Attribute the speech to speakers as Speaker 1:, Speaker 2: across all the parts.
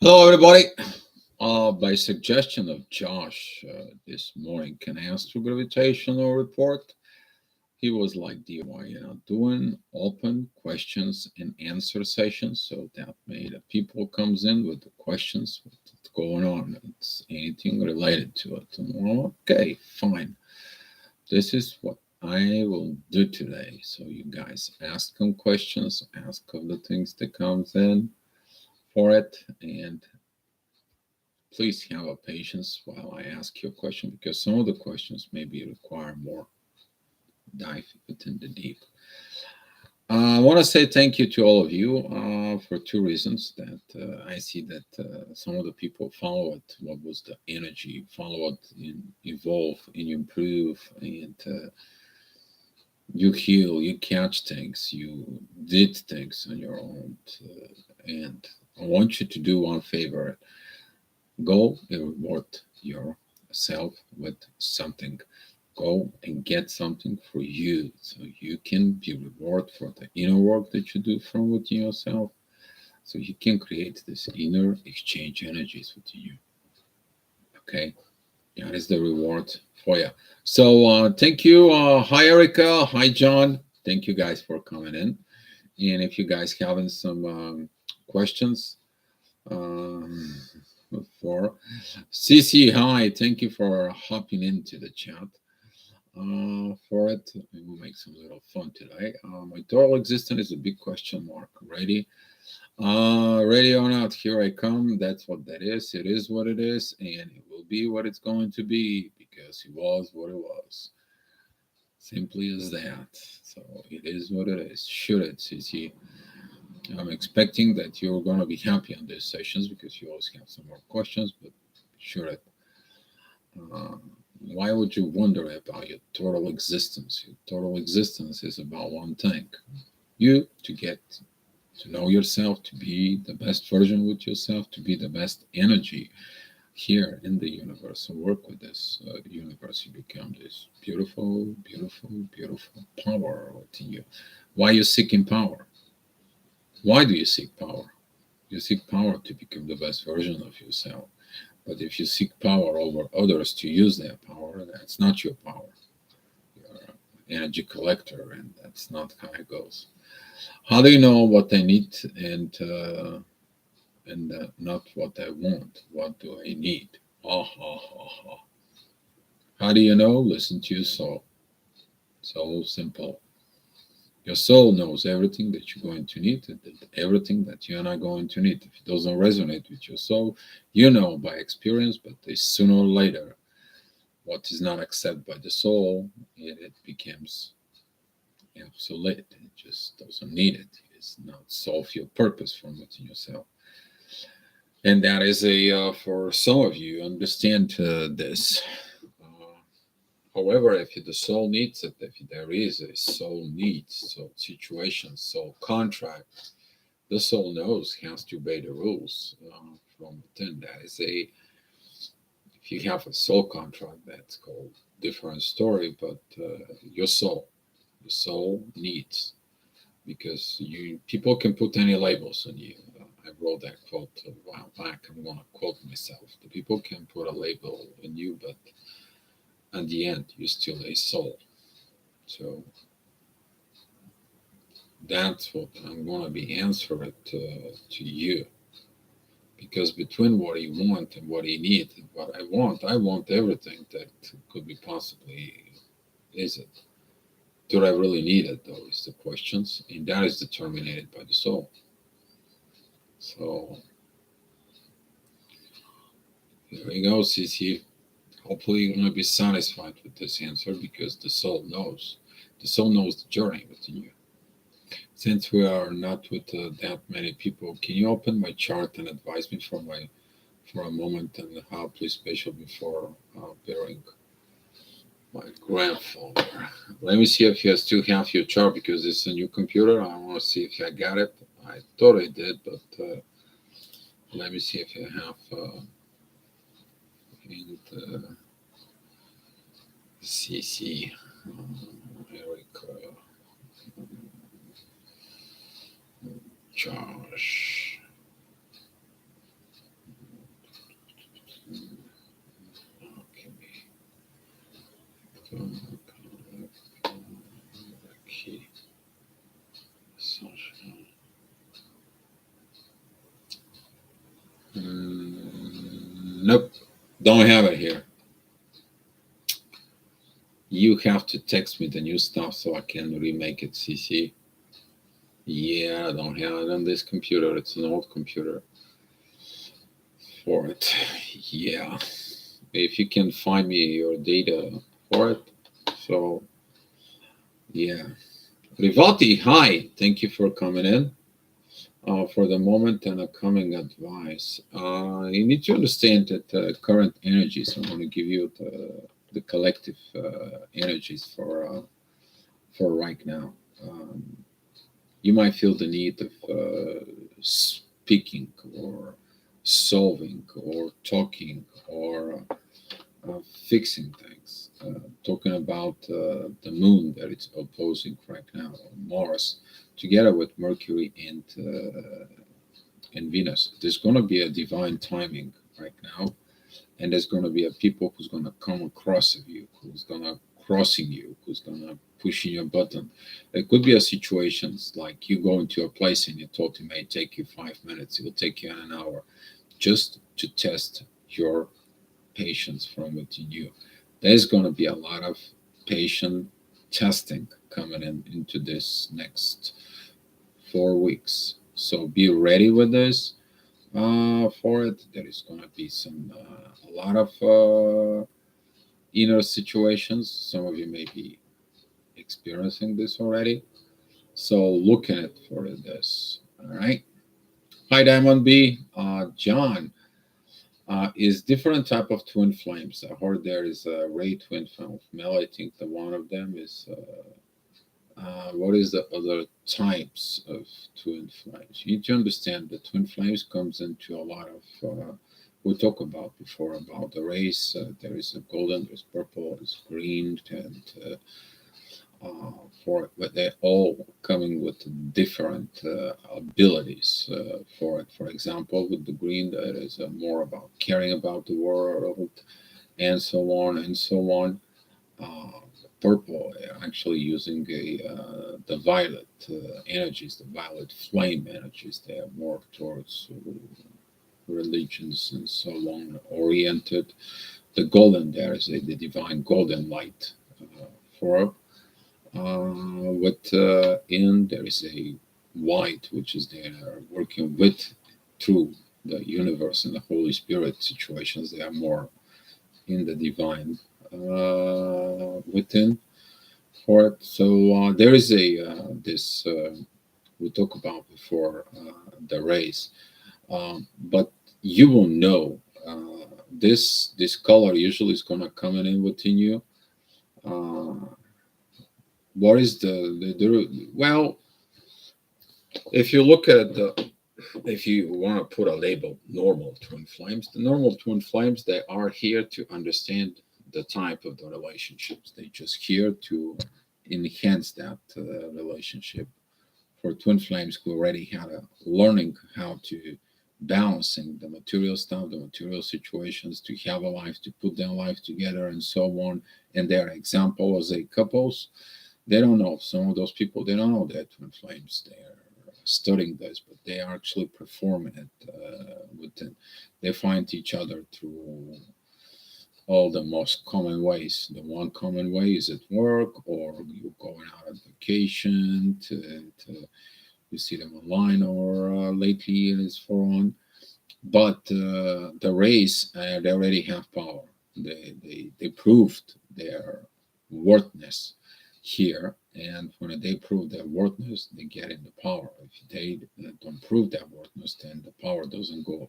Speaker 1: Hello, everybody. By suggestion of Josh this morning, can I ask for gravitational report? He was like, "Do you want, doing open questions and answer sessions so that made the people comes in with the questions, what's going on, it's anything related to it." And, well, okay, fine. This is what I will do today. So you guys ask them questions, ask of the things that comes in for it, and please have a patience while I ask you a question because some of the questions maybe require more dive within the deep. I want to say thank you to all of you for two reasons. That I see that some of the people follow it. What was the energy? Follow it, and evolve, and improve, and you heal, you catch things, you did things on your own. And I want you to do one favor: go and reward yourself with something. Go and get something for you so you can be rewarded for the inner work that you do from within yourself. So you can create this inner exchange energies within you. Okay. That is the reward for you. So thank you. Hi Erica. Hi John. Thank you guys for coming in. And if you guys having some questions, um, for CC, hi, thank you for hopping into the chat for it. We will make some little fun today. My total existence is a big question mark. Ready? Ready or not, here I come. That's what that is. It is what it is, and it will be what it's going to be because it was what it was. Simply as that. So it is what it is. Shoot it, CC. I'm expecting that you're going to be happy on these sessions because you always have some more questions, but shoot it. Uh, why would you wonder about your total existence? Your total existence is about one thing: you to get to know yourself, to be the best version with yourself, to be the best energy here in the universe and work with this universe. You become this beautiful, beautiful, beautiful power within you. Why are you seeking power? Why do you seek power? You seek power to become the best version of yourself. But if you seek power over others to use their power, that's not your power. You're an energy collector, and that's not how it goes. How do you know what they need and not what I want? What do I need? Ha ha ha ha. How do you know? Listen to your soul. So simple. Your soul knows everything that you're going to need, and everything that you're not going to need. If it doesn't resonate with your soul, you know by experience, but sooner or later, what is not accepted by the soul, it becomes obsolete. It just doesn't need it. It's not solve your purpose from within yourself. And that is for some of you, understand this. Uh, However, if the soul needs it, if there is a soul need, soul situation, soul contract, the soul knows has to obey the rules from within. That is if you have a soul contract, that's called different story. But the soul needs because you people can put any labels on you. I wrote that quote a while back. I'm gonna quote myself. The people can put a label on you, but at the end, you're still a soul. So that's what I'm going to be answering to you. Because between what you want and what you need, and what I want everything that could be possibly is it. Do I really need it, though, is the questions. And that is determined by the soul. So there we go, CC. Hopefully, you're going to be satisfied with this answer because the soul knows. The soul knows the journey within you. Since we are not with that many people, can you open my chart and advise me for a moment and how please special before bearing my grandfather? Let me see if you still have your chart because it's a new computer. I want to see if I got it. I thought I did, but let me see if you have in the CC. Eric, Josh. Nope, don't have it here. You have to text me the new stuff so I can remake it, CC. Yeah, I don't have it on this computer. It's an old computer for it. Yeah. If you can find me your data for it. So, yeah. Rivati, hi. Thank you for coming in. For the moment and upcoming advice, you need to understand that current energies, I'm going to give you the collective energies for right now. You might feel the need of speaking or solving or talking or fixing things. Talking about the moon that it's opposing right now, Mars, together with Mercury and Venus. There's going to be a divine timing right now, and there's going to be a people who's going to come across of you, who's going to crossing you, who's going to pushing your button. It could be a situations like you go into a place and you thought it may take you 5 minutes, it will take you an hour, just to test your patience from within you. There's going to be a lot of patient testing coming into this next 4 weeks. So be ready with this for it. There is going to be a lot of inner situations. Some of you may be experiencing this already. So look at it for this. All right. Hi, Diamond B. John. Is different type of twin flames. I heard there is a ray twin flame of male. I think the one of them is what is the other types of twin flames? You need to understand that twin flames comes into a lot of we talked about before about the race. There is a golden, there's purple, there's green, and for it, but they're all coming with different abilities for it. For example, with the green, that is more about caring about the world, and so on and so on. Purple, actually using the violet energies, the violet flame energies. They are more towards religions and so on oriented. The golden, there is the divine golden light for with in there is a white, which is they are working with through the universe and the Holy Spirit situations. They are more in the divine within for it. So there is a this we talked about before the race, but you will know this color usually is gonna coming in within you. What is the well? If you look at the if you want to put a label, normal twin flames, the normal twin flames, they are here to understand the type of the relationships. They just here to enhance that relationship. For twin flames who already had a learning how to balancing the material stuff, the material situations, to have a life, to put their life together, and so on. And their example as a couples, they don't know. Some of those people, they don't know they're twin flames. They're studying this, but they are actually performing it within. They find each other through all the most common ways. The one common way is at work, or you're going out on vacation to you see them online, or lately it is for on. But the race, they already have power. They proved their worthness here, and when they prove their worthness, they get in the power. If they don't prove their worthness, then the power doesn't go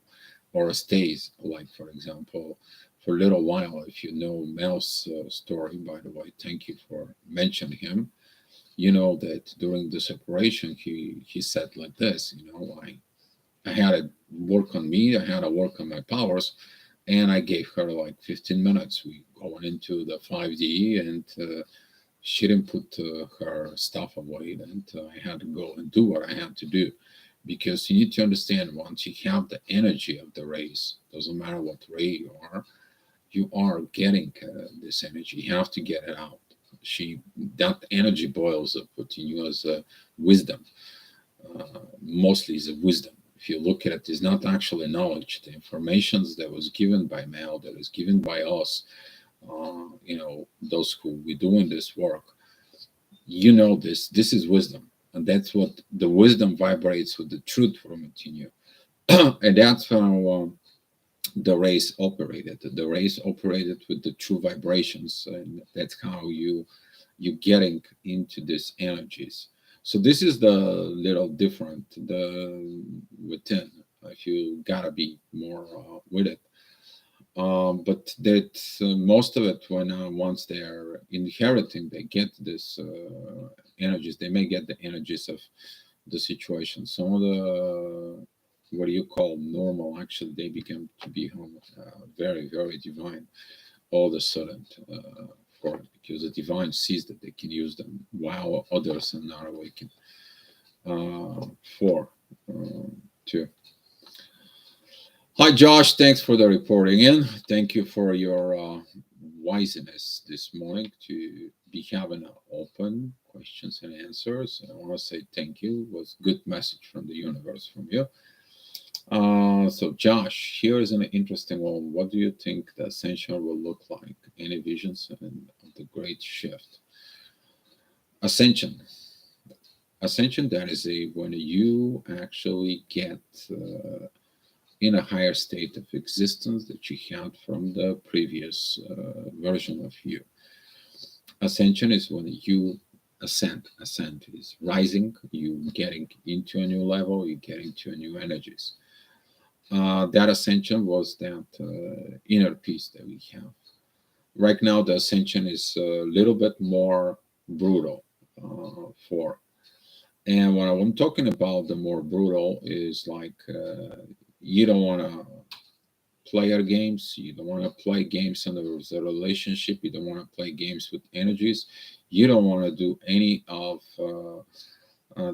Speaker 1: or stays. Like for example, for a little while, if you know Mel's story, by the way, thank you for mentioning him. You know that during the separation, he said like this. You know, I had to work on me. I had to work on my powers, and I gave her like 15 minutes. We going into the 5D, and she didn't put her stuff away, and I had to go and do what I had to do, because you need to understand, once you have the energy of the race, doesn't matter what ray you are getting this energy. You have to get it out. That energy boils up within you as wisdom. Mostly is a wisdom. if you look at it, is not actually knowledge. The information that was given by mail, that is given by us, those who we doing this work, this is wisdom. And that's what the wisdom vibrates with the truth from within you. And that's how the race operated. The race operated with the true vibrations, and that's how you getting into these energies. So this is the little different the within. If you gotta be more with it, but that most of it when once they're inheriting, they get this energies. They may get the energies of the situation. Some of the what do you call normal, actually they become to be very very divine all of a sudden, for it, because the divine sees that they can use them while others are not awakened for too. Hi Josh, thanks for the reporting in. Thank you for your wiseness this morning to be having open questions and answers. I want to say thank you. It was good message from the universe from you. So Josh, here is an interesting one. What do you think the ascension will look like? Any visions of the great shift? Ascension. Ascension, that is when you actually get in a higher state of existence that you had from the previous version of you. Ascension is when you ascend. Ascend is rising, you getting into a new level, you getting to a new energies. That ascension was that inner peace that we have. Right now, the ascension is a little bit more brutal for. And when I'm talking about the more brutal is like you don't want to player games. You don't want to play games in the relationship. You don't want to play games with energies. You don't want to do any of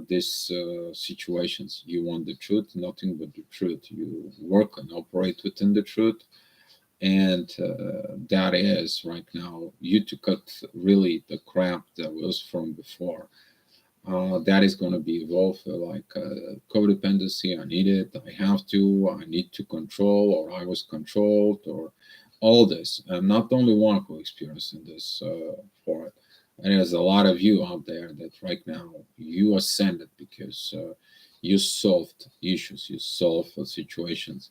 Speaker 1: these situations. You want the truth, nothing but the truth. You work and operate within the truth. And that is right now, you to cut really the crap that was from before. That is going to be evolved like codependency. I need it. I have to. I need to control, or I was controlled, or all this. I'm not the only one who experiencing this for it. And there's a lot of you out there that right now you ascended because you solved issues, you solved situations.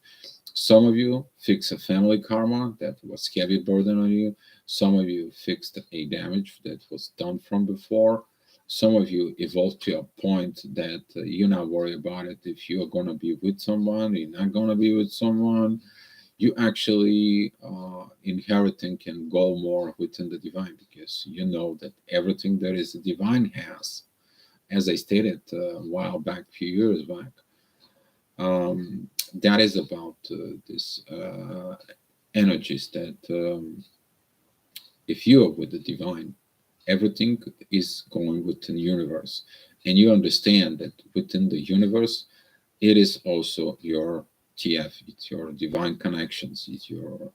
Speaker 1: Some of you fix a family karma that was heavy burden on you. Some of you fixed a damage that was done from before. Some of you evolved to a point that you're not worried about it. If you're going to be with someone, you're not going to be with someone. You actually inheriting can go more within the divine because you know that everything that is the divine has, as I stated a while back, a few years back, that is about this energies that if you are with the divine, everything is going within the universe, and you understand that within the universe, it is also your TF, it's your divine connections, it's your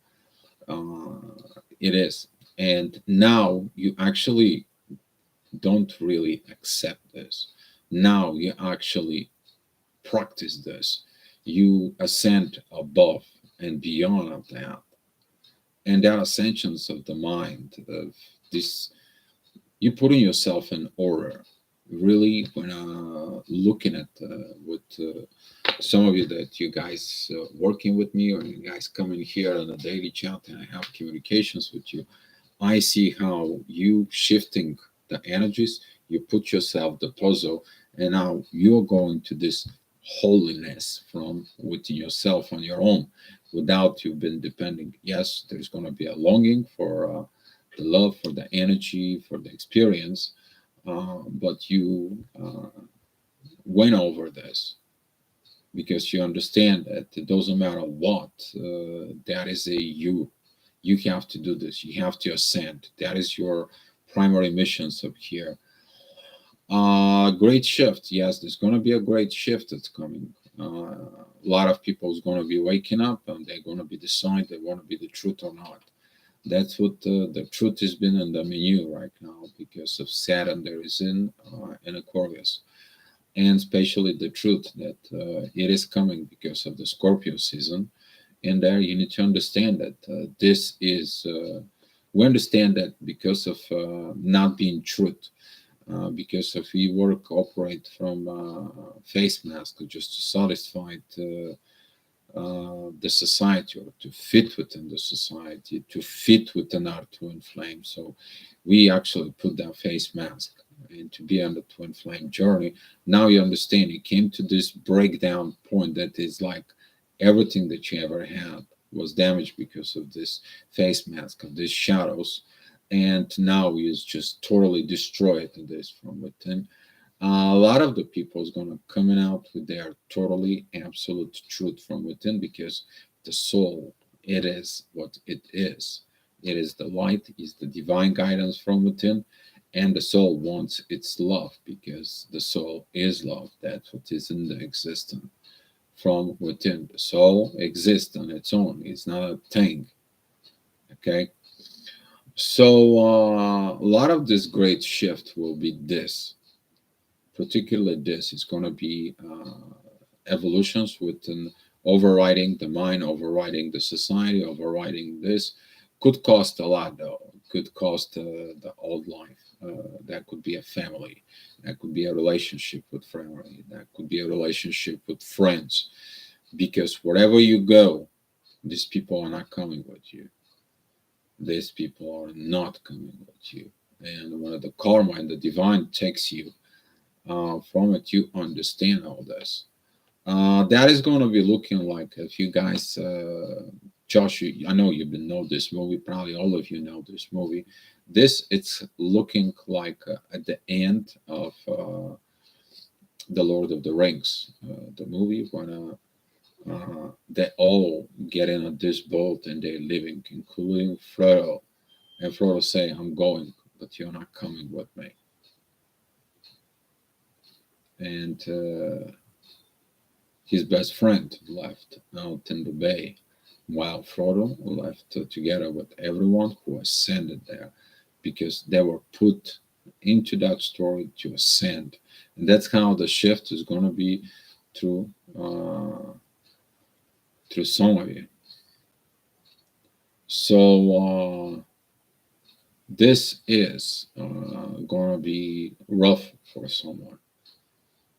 Speaker 1: it is. And now you actually don't really accept this. Now you actually practice this. You ascend above and beyond of that. And that ascensions of the mind, of this, you putting yourself in order. Really, when looking at with some of you that you guys working with me, or you guys coming here on a daily chat and I have communications with you, I see how you shifting the energies, you put yourself the puzzle, and now you're going to this holiness from within yourself on your own without you've been depending. Yes, there's going to be a longing for the love, for the energy, for the experience, but you went over this because you understand that it doesn't matter what, that is a you have to do this, you have to ascend, that is your primary missions up here. Great shift, yes, there's going to be a great shift that's coming. A lot of people is going to be waking up and they're going to be deciding they want to be the truth or not. That's what the truth has been in the menu right now because of Saturn there is in Aquarius. and especially the truth that it is coming because of the Scorpio season. And there you need to understand that this is, we understand that because of not being truth, because if we work, operate from face mask just to satisfy the society or to fit within the society, to fit within our twin flame. So we actually put that face mask and to be on the twin flame journey. Now you understand you came to this breakdown point that is like everything that you ever had was damaged because of this face mask of these shadows. And now is just totally destroyed this from within. A lot of the people is going to coming out with their totally absolute truth from within because the soul, it is what it is. It is the light, is the divine guidance from within, and the soul wants its love because the soul is love. That's what is in the existence from within. The soul exists on its own. It's not a thing. Okay. So a lot of this great shift will be this, particularly this is going to be evolutions within overriding the mind, overriding the society, overriding this. Could cost a lot though. Could cost the old life. That could be a family. That could be a relationship with family. That could be a relationship with friends. Because wherever you go, these people are not coming with you. These people are not coming with you. And when the karma and the divine takes you from it, you understand all this. That is going to be looking like if you guys, Josh, I know you've been know this movie. Probably all of you know this movie. This it's looking like at the end of the Lord of the Rings, the movie when they all get in on this boat and they're living, including Frodo. And Frodo say, "I'm going, but you're not coming with me." And his best friend left out in the bay, while Frodo left together with everyone who ascended there, because they were put into that story to ascend, and that's how the shift is going to be through through some of you. So this is going to be rough for someone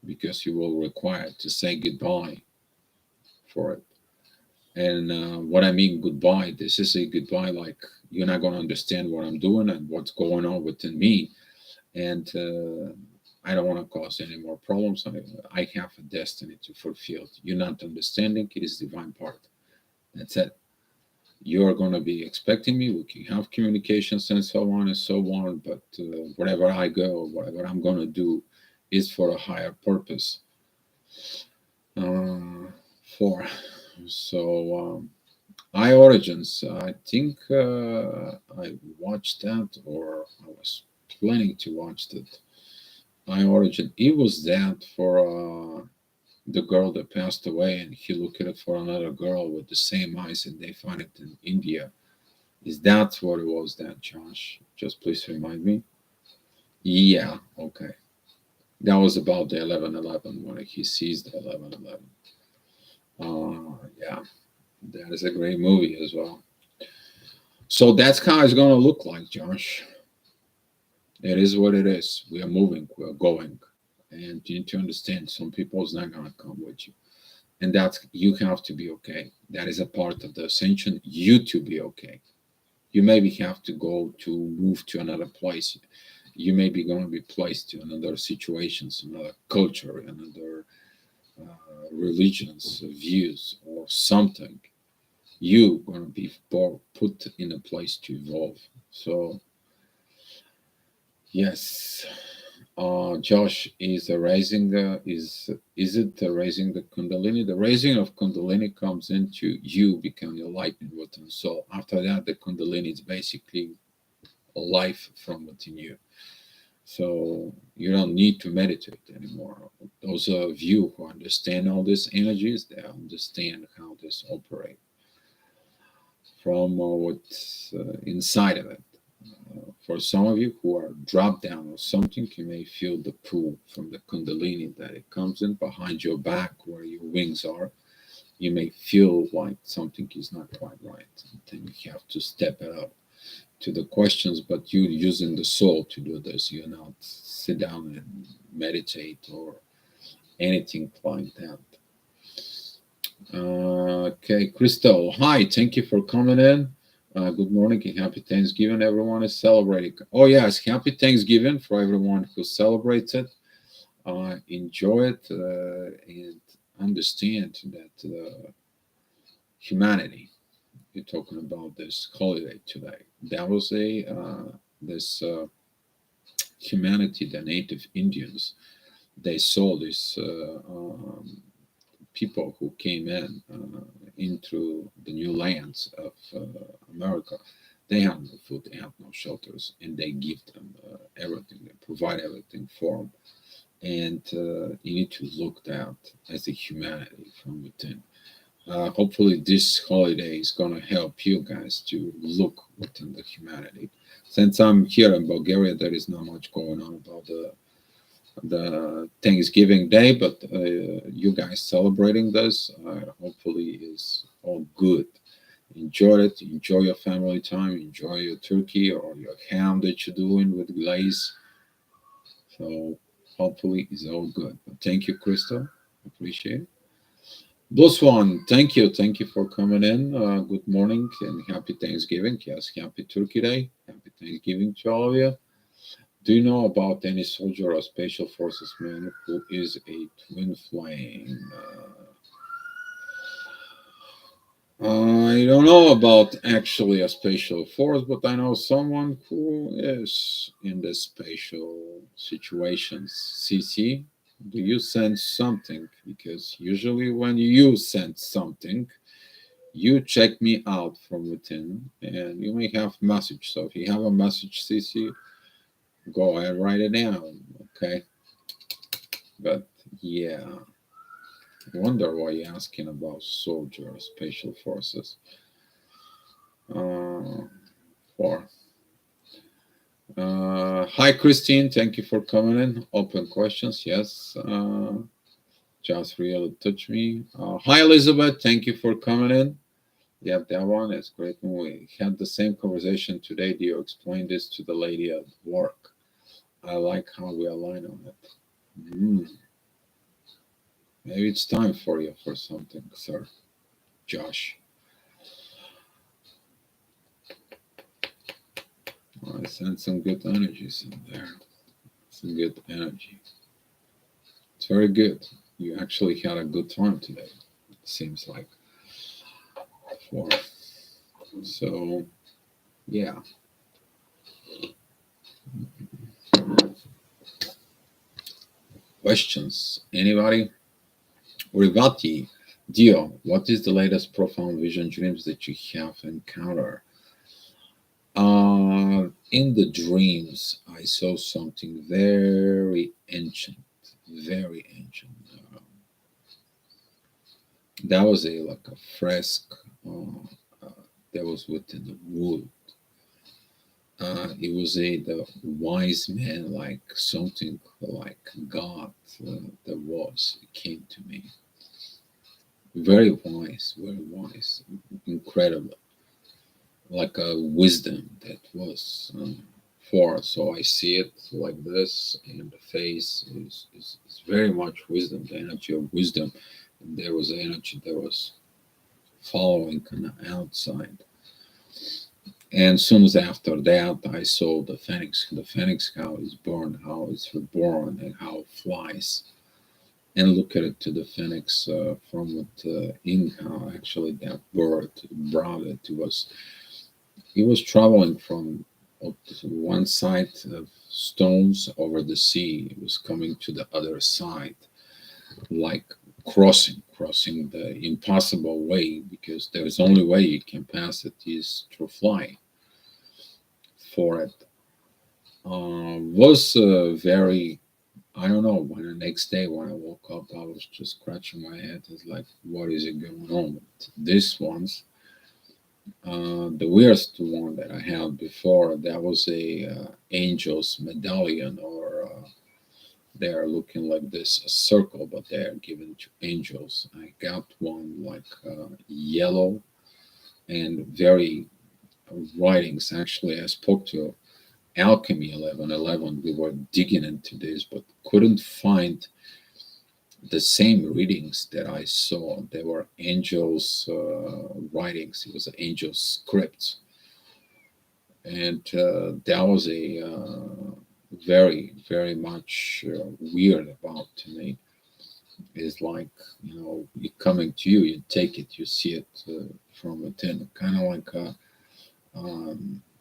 Speaker 1: because you will require to say goodbye for it. And what I mean goodbye, this is a goodbye like you're not going to understand what I'm doing and what's going on within me. And I don't want to cause any more problems. I have a destiny to fulfill. You're not understanding, it is divine part. That's it. You're going to be expecting me. We can have communications and so on and so on. But wherever I go, whatever I'm going to do is for a higher purpose. For so I Origins, I think I watched that or I was planning to watch that. I Origin, it was that for the girl that passed away and he looked at it for another girl with the same eyes and they find it in India. Is that what it was then, Josh? Just please remind me. Yeah, okay. That was about the 11/11 when he sees the 11/11. Yeah, that is a great movie as well. So that's how it's going to look like, Josh. It is what it is. We are moving, we are going. And you need to understand some people is not going to come with you. And that's, you have to be okay. That is a part of the ascension, you to be okay. You maybe have to go to move to another place. You may be going to be placed to another situations, another culture, another religions, views, or something. You going to be put in a place to evolve. So yes, Josh is raising the is it the raising the Kundalini? The raising of Kundalini comes into you becoming enlightened within soul. After that, the Kundalini is basically a life from within you. So you don't need to meditate anymore. Those of you who understand all these energies, they understand how this operate from what's inside of it, For some of you who are dropped down or something, you may feel the pull from the Kundalini that it comes in behind your back where your wings are. You may feel like something is not quite right. And then you have to step it up to the questions, but you're using the soul to do this. You're not sit down and meditate or anything like that. Okay, Crystal, hi, thank you for coming in. Good morning and happy Thanksgiving. Everyone is celebrating. Oh, yes, happy Thanksgiving for everyone who celebrates it. Enjoy it and understand that humanity, you're talking about this holiday today. That was this humanity, the native Indians, they saw this people who came into the new lands of America. They had no food, they had no shelters, and they give them everything. They provide everything for them, and you need to look that as a humanity from within. Hopefully, this holiday is going to help you guys to look within the humanity. Since I'm here in Bulgaria, there is not much going on about the Thanksgiving Day, but you guys celebrating this, hopefully, is all good. Enjoy it. Enjoy your family time. Enjoy your turkey or your ham that you're doing with glaze. So hopefully, it's all good. But thank you, Crystal. Appreciate it. Plus one, thank you. Thank you for coming in. Good morning and happy Thanksgiving. Yes, happy Turkey Day. Happy Thanksgiving to all of you. Do you know about any soldier or special forces man who is a twin flame? I don't know about actually a special force, but I know someone who is in the special situations. CC, do you sense something? Because usually when you sense something, you check me out from within and you may have message. So if you have a message, CC, go ahead, write it down. Okay. But yeah, I wonder why you're asking about soldier or special forces. Uh, for Hi, Christine. Thank you for coming in. Open questions. Yes. Just really touch me. Hi, Elizabeth. Thank you for coming in. Yeah, that one is great. We had the same conversation today. Do you explain this to the lady at work? I like how we align on it. Mm, maybe it's time for you for something, sir. Josh. I sense some good energies in there. Some good energy. It's very good. You actually had a good time today. It seems like. For so, yeah. Questions? Anybody? Rivati, Dio, what is the latest profound vision dreams that you have encountered? In the dreams, I saw something very ancient, very ancient. That was a like a fresque that was within the wood. It was the wise man, like something like God that was. It came to me. Very wise, incredible. Like a wisdom that was for. So I see it like this, and the face is very much wisdom, the energy of wisdom. And there was energy that was following on the outside. And soon as after that, I saw the phoenix, how it's born, how it's reborn, and how it flies. And look at it to the phoenix from it in how actually that bird brought it to us. He was traveling from one side of stones over the sea. He was coming to the other side, like crossing the impossible way, because there's only way you can pass it is through flying. For it was very, I don't know. When the next day when I woke up, I was just scratching my head. It's like, what is it going on with this ones? The weirdest one that I had before, that was a angel's medallion, or they are looking like this, a circle, but they are given to angels. I got one like yellow and very writings. Actually, I spoke to Alchemy 1111. We were digging into this, but couldn't find the same readings that I saw. They were angels' writings. It was an angel script, and that was a very much weird about to me. Is like, it coming to you, you take it, you see it from within, kind of like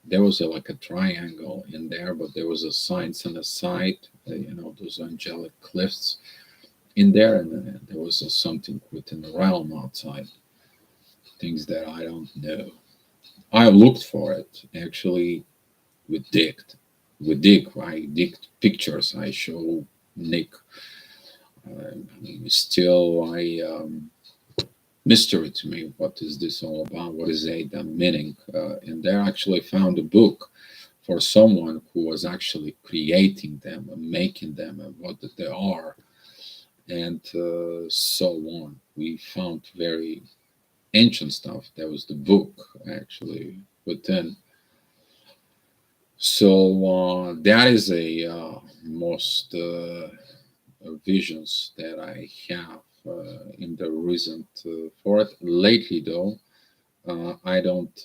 Speaker 1: there was like a triangle in there, but there was a signs on the side, those angelic cliffs in there, and there was something within the realm outside, things that I don't know. I looked for it actually. We dig I dig pictures, I show Nick. I mean, still, mystery to me. What is this all about? What is the meaning? And they actually found a book for someone who was actually creating them and making them and what they are, and so on. We found very ancient stuff. That was the book actually within. So that is a most visions that I have in the recent for it. Lately, though, I don't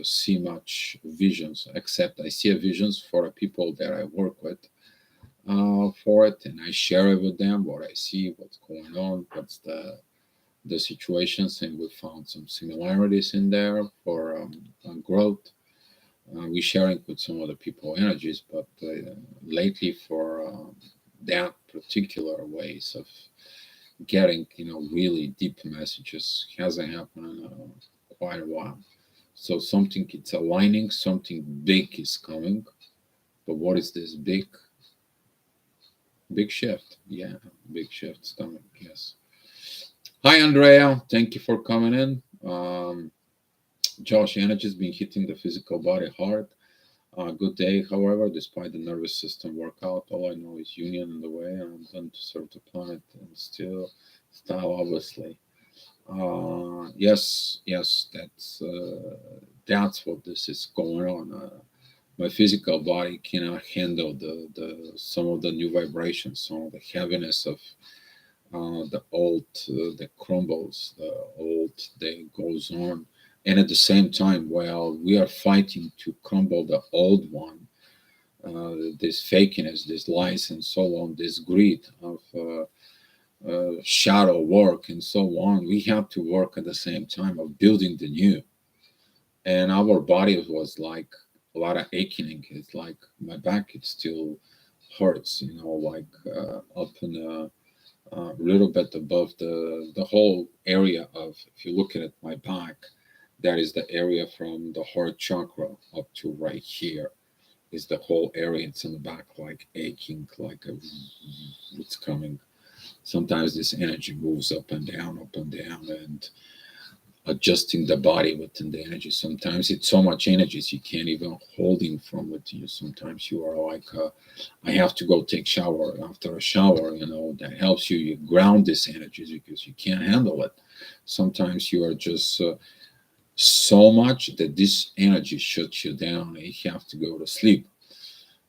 Speaker 1: see much visions, except I see visions for the people that I work with for it, and I share it with them what I see, what's going on, what's the situations, and we found some similarities in there for growth. We sharing with some other people energies, but lately for that particular ways of getting really deep messages hasn't happened in quite a while. So something it's aligning, something big is coming. But what is this big shift? Yeah, big shift's coming. Yes. Hi, Andrea. Thank you for coming in. Josh, energy's been hitting the physical body hard. Good day, however, despite the nervous system workout, all I know is union in the way, and I'm done to serve the planet and still style, obviously. Yes, that's what this is going on. My physical body cannot handle the some of the new vibrations, some of the heaviness of the old that crumbles, the old that goes on, and at the same time, while we are fighting to crumble the old one, this fakeness, this lies, and so on, this greed of shadow work and so on, we have to work at the same time of building the new. And our body was like a lot of aching. It's like my back, it still hurts, like up in a little bit above the whole area of, if you look at it, my back, that is the area from the heart chakra up to right here is the whole area. It's in the back, like aching, like it's coming. Sometimes this energy moves up and down, and adjusting the body within the energy. Sometimes it's so much energy you can't even holding from it. You sometimes you are like, I have to go take shower. After a shower, that helps you. You ground this energy because you can't handle it. Sometimes you are just so much that this energy shuts you down, and you have to go to sleep.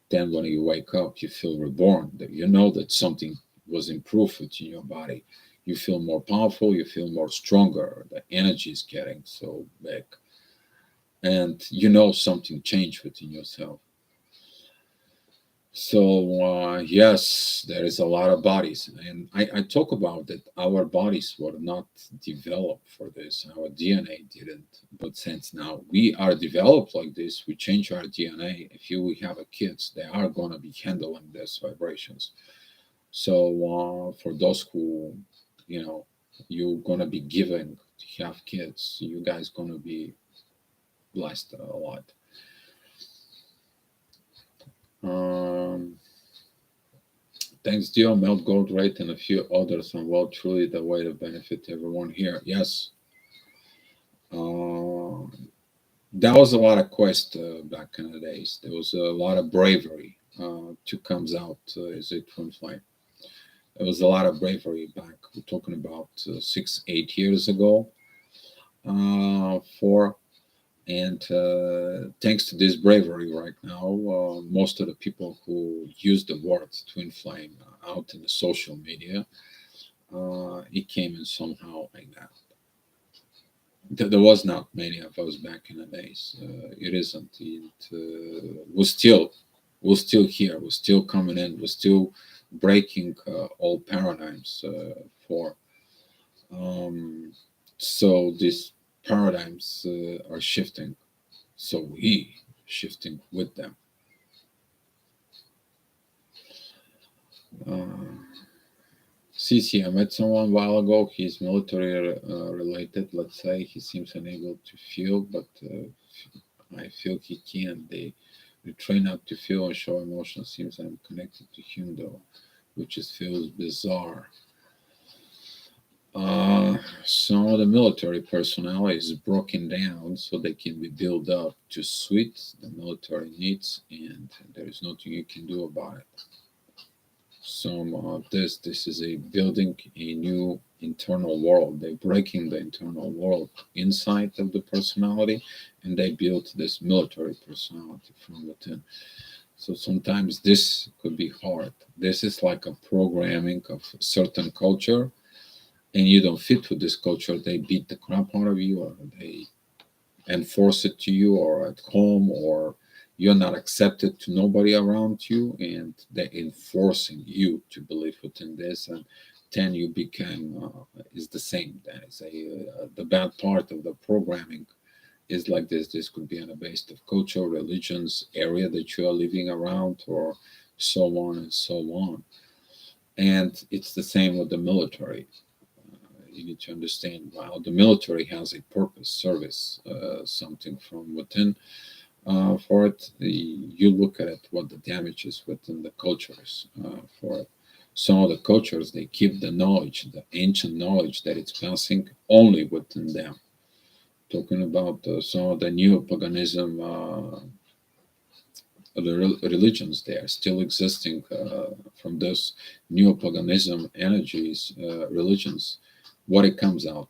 Speaker 1: Then when you wake up, you feel reborn. That you know that something was improved within your body. You feel more powerful. You feel more stronger. The energy is getting so big, and something changed within yourself. So yes, there is a lot of bodies, and I talk about that. Our bodies were not developed for this. Our DNA didn't. But since now we are developed like this, we change our DNA. If we have a kids, they are gonna be handling these vibrations. So for those who, you're gonna be given to have kids, you guys gonna be blessed a lot. Um, Thanks, Dio, Melt Gold Rate, and a few others on well, truly the way to benefit everyone here. Yes. Uh, That was a lot of quest back in the days. There was a lot of bravery to comes out as a twin flame. There was a lot of bravery back. We're talking about 6, 8 years ago. For And thanks to this bravery right now, most of the people who use the word twin flame out in the social media, it came in somehow like that. There was not many of us back in the days. It isn't. We're still here. We're still coming in. We're still breaking all paradigms for. Um, so these paradigms are shifting. So we shifting with them. Uh, CC, I met someone a while ago. He's military related. Let's say he seems unable to feel, but I feel he can. They train up to feel and show emotion. Seems I'm connected to him though, which is feels bizarre. Some of the military personnel is broken down so they can be built up to suit the military needs, and there is nothing you can do about it. Some this is a building a new internal world. They're breaking the internal world inside of the personality, and they built this military personality from within. So sometimes this could be hard. This is like a programming of a certain culture, and you don't fit with this culture. They beat the crap out of you, or they enforce it to you, or at home, or you're not accepted to nobody around you, and they're enforcing you to believe within this, and then you become is the same. That is the bad part of the programming is like this could be on a base of culture, religions, area that you are living around, or so on and so on. And it's the same with the military. You need to understand, wow, the military has a purpose, service, something from within. For it, you look at it, what the damage is within the cultures. For it, some of the cultures they keep the knowledge, the ancient knowledge that it's passing only within them. Talking about some of the new paganism, the religions, they are still existing from those new paganism energies, religions. What it comes out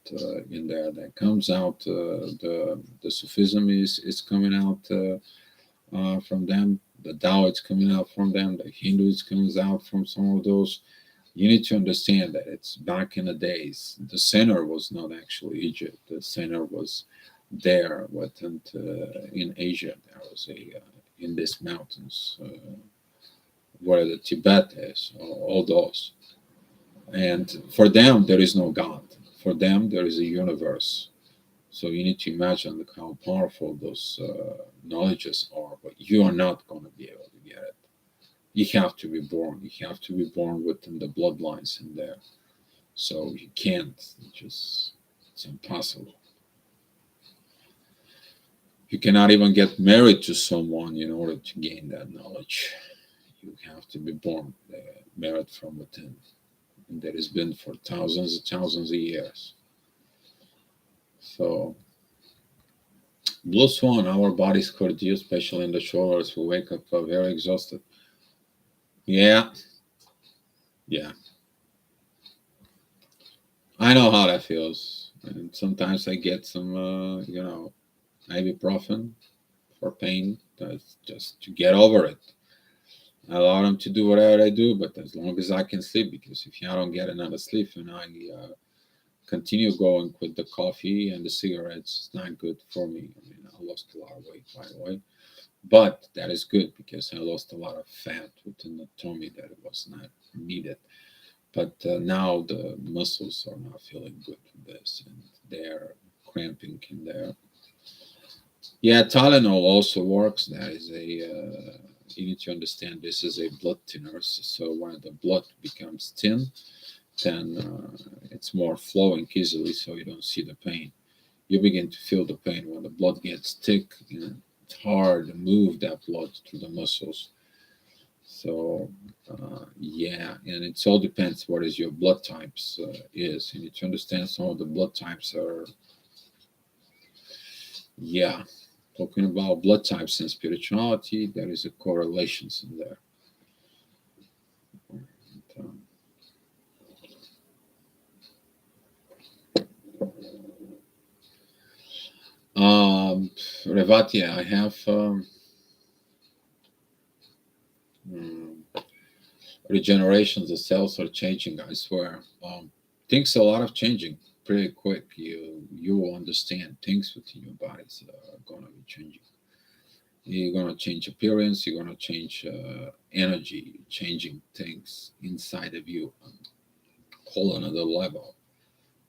Speaker 1: in there, that comes out the Sufism is coming out from them. The Tao is coming out from them. The Hindus comes out from some of those. You need to understand that it's back in the days. The center was not actually Egypt. The center was there, within in Asia. There was a in these mountains where the Tibet is, all those. And for them, there is no God. For them, there is a universe. So you need to imagine how powerful those knowledges are, but you are not going to be able to get it. You have to be born. You have to be born within the bloodlines in there. So you can't. It's impossible. You cannot even get married to someone in order to gain that knowledge. You have to be born, married from within. And that has been for thousands of years. So, Blue Swan, our bodies hurt you, especially in the shoulders. We wake up very exhausted. Yeah, yeah. I know how that feels. And sometimes I get some, ibuprofen for pain. That's just to get over it. I allow them to do whatever they do, but as long as I can sleep, because if I don't get enough sleep and I continue going with the coffee and the cigarettes, it's not good for me. I mean, I lost a lot of weight, by the way, but that is good because I lost a lot of fat within the tummy that it was not needed. But now the muscles are not feeling good with this, and they're cramping in there. Yeah, Tylenol also works. That is you need to understand this is a blood thinner. So when the blood becomes thin, then it's more flowing easily, so you don't see the pain. You begin to feel the pain when the blood gets thick. It's hard to move that blood through the muscles. So yeah, and it all depends what is your blood types is. You need to understand some of the blood types are, yeah. Talking about blood types and spirituality, there is a correlation in there. Revati, I have mm, regenerations. The cells are changing. I swear, things a lot of changing pretty quick. You will understand things within your bodies are gonna be changing. You're gonna change appearance. You're gonna change energy, changing things inside of you on a whole another level.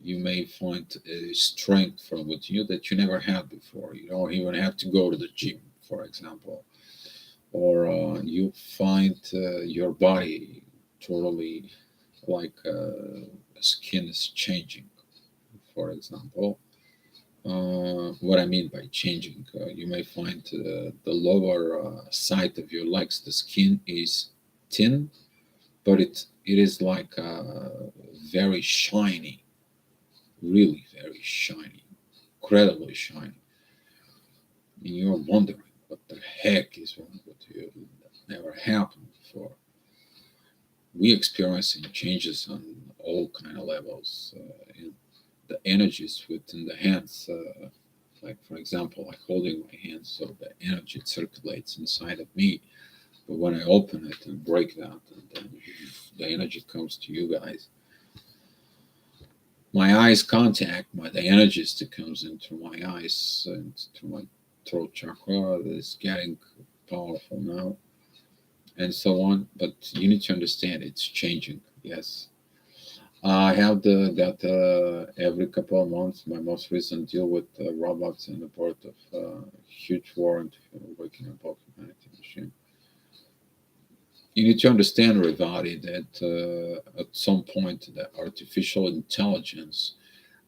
Speaker 1: You may find a strength from within you that you never had before. You don't even have to go to the gym, for example, or you find your body totally like skin is changing, for example. What I mean by changing, you may find the lower side of your legs, the skin is thin, but it is like very shiny, really very shiny, incredibly shiny. And you're wondering what the heck is wrong with you. That never happened before. We experiencing changes on all kind of levels. In the energies within the hands, like for example, like holding my hands, so the energy circulates inside of me. But when I open it and break that, and then the energy comes to you guys. My eyes contact the energies that comes into my eyes and to my throat chakra is getting powerful now, and so on. But you need to understand it's changing. Yes, I have that every couple of months. My most recent deal with robots and the part of huge war and waking up of humanity machine. You need to understand, Rivati, that at some point the artificial intelligence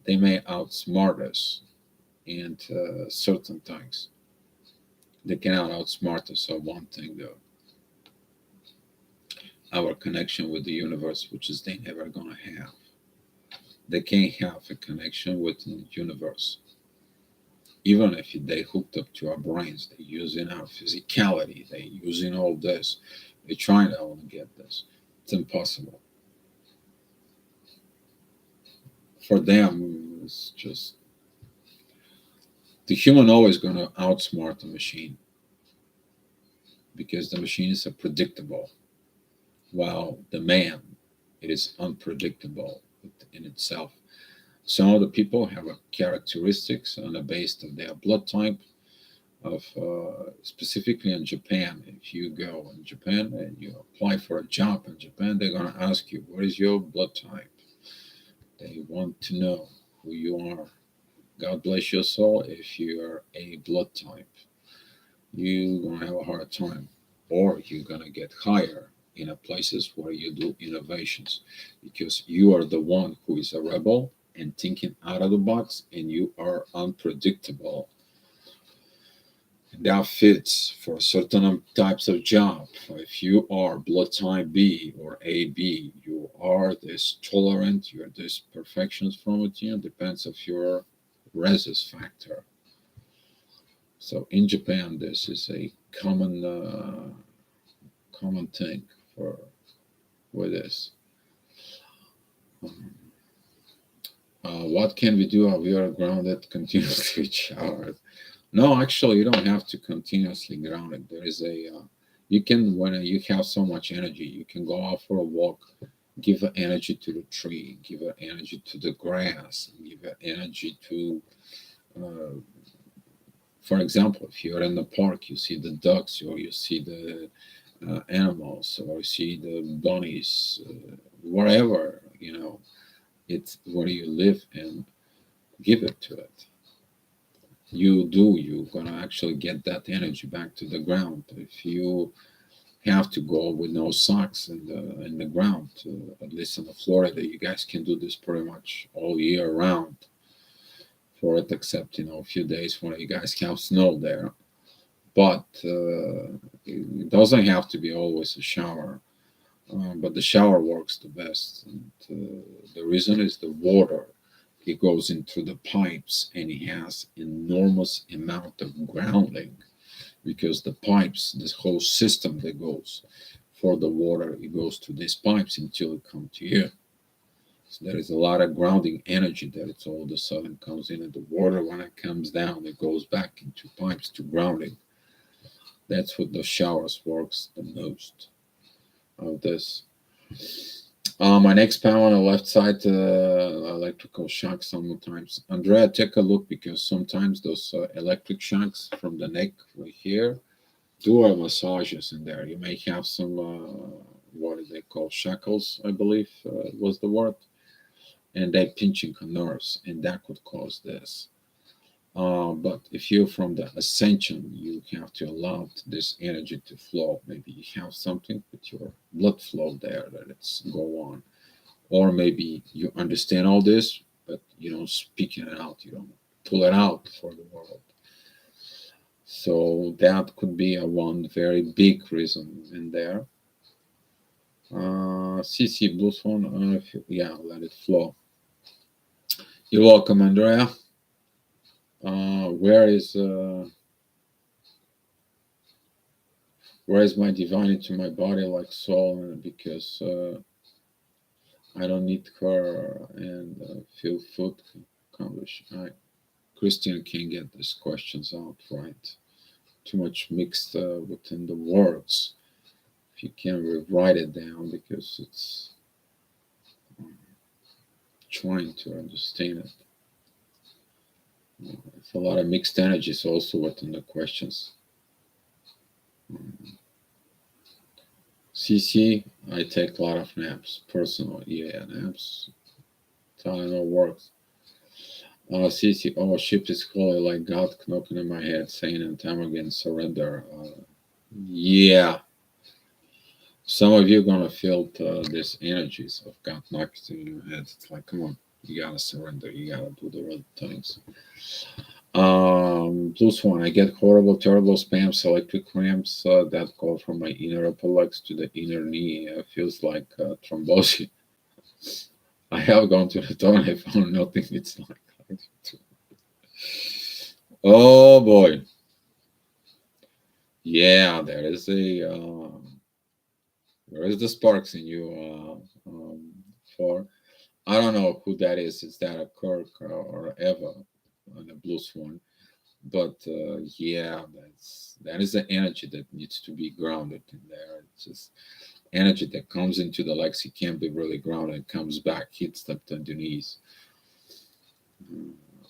Speaker 1: they may outsmart us in certain things. They cannot outsmart us on one thing though. Our connection with the universe, which is they never gonna have. They can't have a connection with the universe. Even if they hooked up to our brains, they're using our physicality, they're using all this, they're trying to only get this. It's impossible. For them, it's just the human always gonna outsmart the machine because the machine is predictable, while the man it is unpredictable in itself. Some of the people have a characteristics on the base of their blood type. Of specifically in Japan, if you go in Japan and you apply for a job in Japan, they're gonna ask you what is your blood type. They want to know who you are. God bless your soul. If you are a blood type, you're gonna have a hard time, or you're gonna get higher in a places where you do innovations, because you are the one who is a rebel and thinking out of the box, and you are unpredictable. That fits for certain types of job. If you are blood type B or AB, you are this tolerant, you're this perfectionist from within, depends of your rhesus factor. So in Japan, this is a common thing for with this. Um, what can we do? We are grounded continuously showered. No, actually, you don't have to continuously ground it. There is a you can when you have so much energy, you can go out for a walk, give energy to the tree, give energy to the grass, give energy to uh, for example, if you're in the park, you see the ducks, or you see the animals, or you see the bunnies, wherever, it's where you live, and give it to it. You're gonna actually get that energy back to the ground. If you have to go with no socks in the ground, at least in the Florida, you guys can do this pretty much all year round for it, except a few days when you guys have snow there. But it doesn't have to be always a shower. But the shower works the best, and the reason is the water it goes into the pipes and it has enormous amount of grounding because the pipes, this whole system that goes for the water, it goes to these pipes until it comes to you. So there is a lot of grounding energy that it's all of a sudden comes in, and the water when it comes down, it goes back into pipes to grounding. That's what the showers works the most of this. My next panel on the left side, electrical shocks sometimes. Andrea, take a look because sometimes those electric shocks from the neck right here do have massages in there. You may have some, what do they call, shackles, I believe was the word, and they're pinching on nerves, and that could cause this. But if you're from the ascension, you have to allow this energy to flow. Maybe you have something with your blood flow there that it's go on, or maybe you understand all this, but you don't speak it out. You don't pull it out for the world. So that could be a one very big reason in there. CC Blue Phone, yeah, let it flow. You're welcome, Andrea. Where is my divine into my body like soul? Because I don't need her and feel food accomplish. Christian can get these questions out right. Too much mixed within the words. If you can write it down because it's trying to understand it. It's a lot of mixed energies also within the questions. CC, I take a lot of naps. Personal, yeah, naps. Tylenol works. CC, oh, ship is holy like God knocking in my head, saying and time again, surrender. Yeah, some of you are gonna feel these energies of God knocking in your head. It's like, come on, you gotta surrender. You gotta do the right things. Plus one, I get horrible, terrible spams, electric cramps that go from my inner upper legs to the inner knee. Feels like thrombosis. I have gone to the doctor. I found nothing. It's like, oh boy, yeah, there is the sparks in you. For I don't know who that is. Is that a Kirk or Eva on the Blue Swan? But yeah, that is the energy that needs to be grounded in there. It's just energy that comes into the legs. It can't be really grounded. Comes back, hits the knees.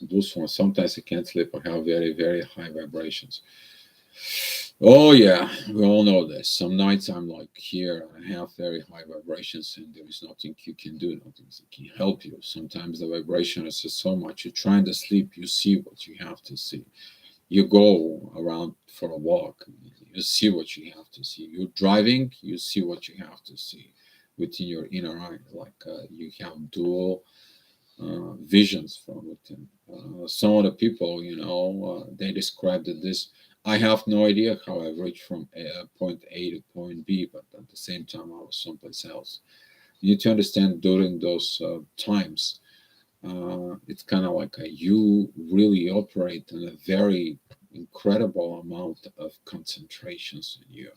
Speaker 1: Those ones sometimes I can't sleep. I have very very high vibrations. Oh yeah, we all know this. Some nights I'm like here, I have very high vibrations, and there is nothing you can do, nothing that can help you. Sometimes the vibration is just so much. You're trying to sleep, you see what you have to see. You go around for a walk, you see what you have to see. You're driving, you see what you have to see within your inner eye. Like you have dual visions from within. Some of the people, they described it this. I have no idea how I reached from point A to point B, but at the same time, I was someplace else. You need to understand during those times, it's kind of like you really operate in a very incredible amount of concentrations in you.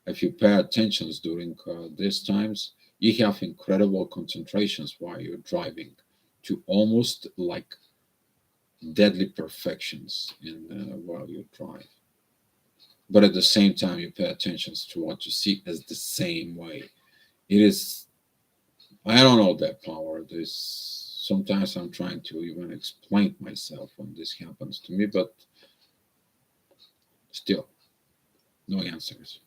Speaker 1: If you pay attention during these times, you have incredible concentrations while you're driving to almost like deadly perfections in while you drive. But at the same time, you pay attention to what you see as the same way. It is, I don't know that power. This sometimes I'm trying to even explain myself when this happens to me, but still, no answers.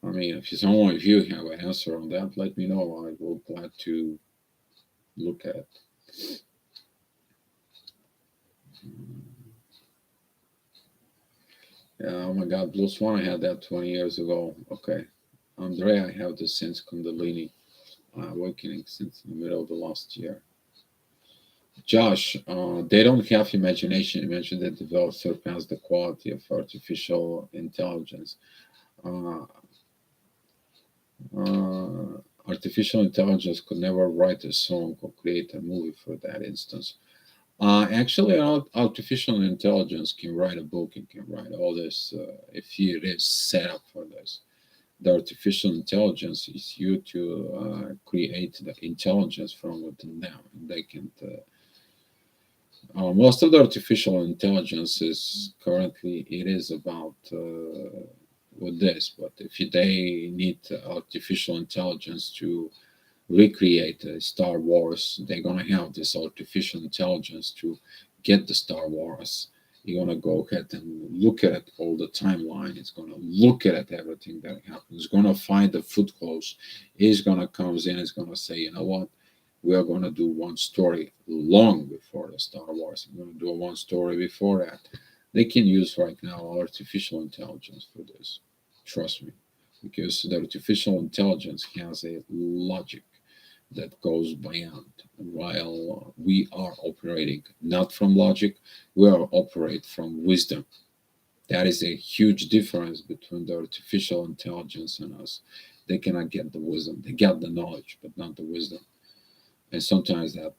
Speaker 1: I mean, if someone of you have an answer on that, let me know. I will glad to look at it. Yeah, oh my God, Blue Swan, I had that 20 years ago. Okay. Andrea, I have this since Kundalini awakening since the middle of the last year. Josh, they don't have imagination. Imagine that develop surpass the quality of artificial intelligence. Uh, Artificial intelligence could never write a song or create a movie for that instance. Actually, artificial intelligence can write a book. It can write all this if it is set up for this. The artificial intelligence is used to create the intelligence from within them. They can. Most of the artificial intelligence is currently it is about with this, but if they need artificial intelligence to recreate Star Wars, they're gonna have this artificial intelligence to get the Star Wars. You're gonna go ahead and look at it all the timeline. It's gonna look at it, everything that happens. It's gonna find the foot close. It's gonna comes in. It's gonna say, you know what? We are gonna do one story long before the Star Wars. We're gonna do one story before that. They can use right now artificial intelligence for this. Trust me, because the artificial intelligence has a logic that goes beyond. While we are operating not from logic, we are operate from wisdom. That is a huge difference between the artificial intelligence and us. They cannot get the wisdom. They get the knowledge, but not the wisdom. And sometimes that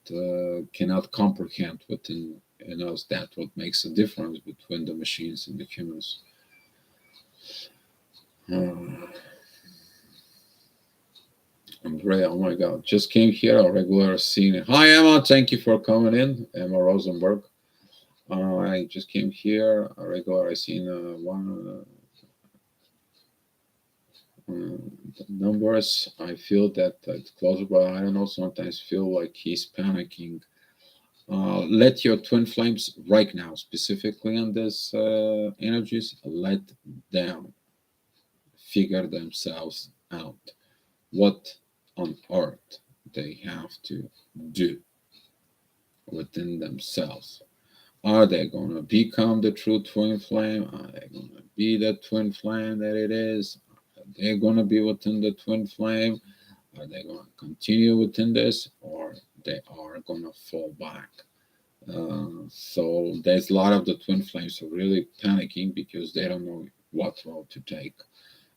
Speaker 1: cannot comprehend within us. That what makes a difference between the machines and the humans. Andrea, oh my God, just came here, a regular scene. Hi, Emma. Thank you for coming in, Emma Rosenberg. I just came here, a regular. I seen one numbers. I feel that it's closer, but I don't know. Sometimes feel like he's panicking. Let your twin flames right now, specifically on this energies, let them figure themselves out. What on earth they have to do within themselves. Are they going to become the true twin flame? Are they going to be the twin flame that it is? Are they going to be within the twin flame? Are they going to continue within this? Or they are going to fall back? So there's a lot of the twin flames are really panicking because they don't know what road to take.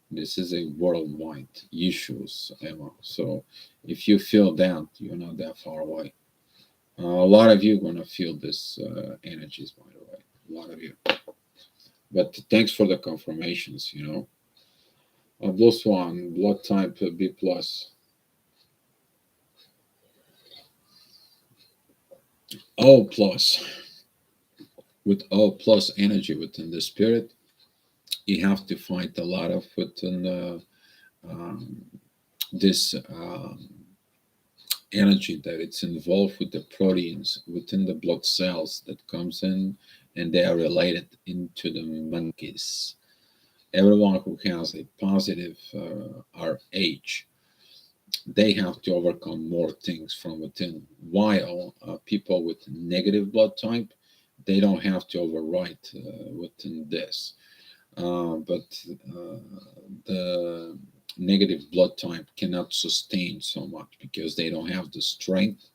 Speaker 1: This is a worldwide issues, Emma. So if you feel that, you're not that far away. A lot of you are going to feel this energies, by the way. A lot of you. But thanks for the confirmations, you know. Blue Swan, blood type B+. O+. With O+ energy within the spirit, you have to fight a lot of within this energy that it's involved with the proteins within the blood cells that comes in, and they are related into the monkeys. Everyone who has a positive RH, they have to overcome more things from within, while people with negative blood type, they don't have to overwrite within this. But the negative blood type cannot sustain so much because they don't have the strength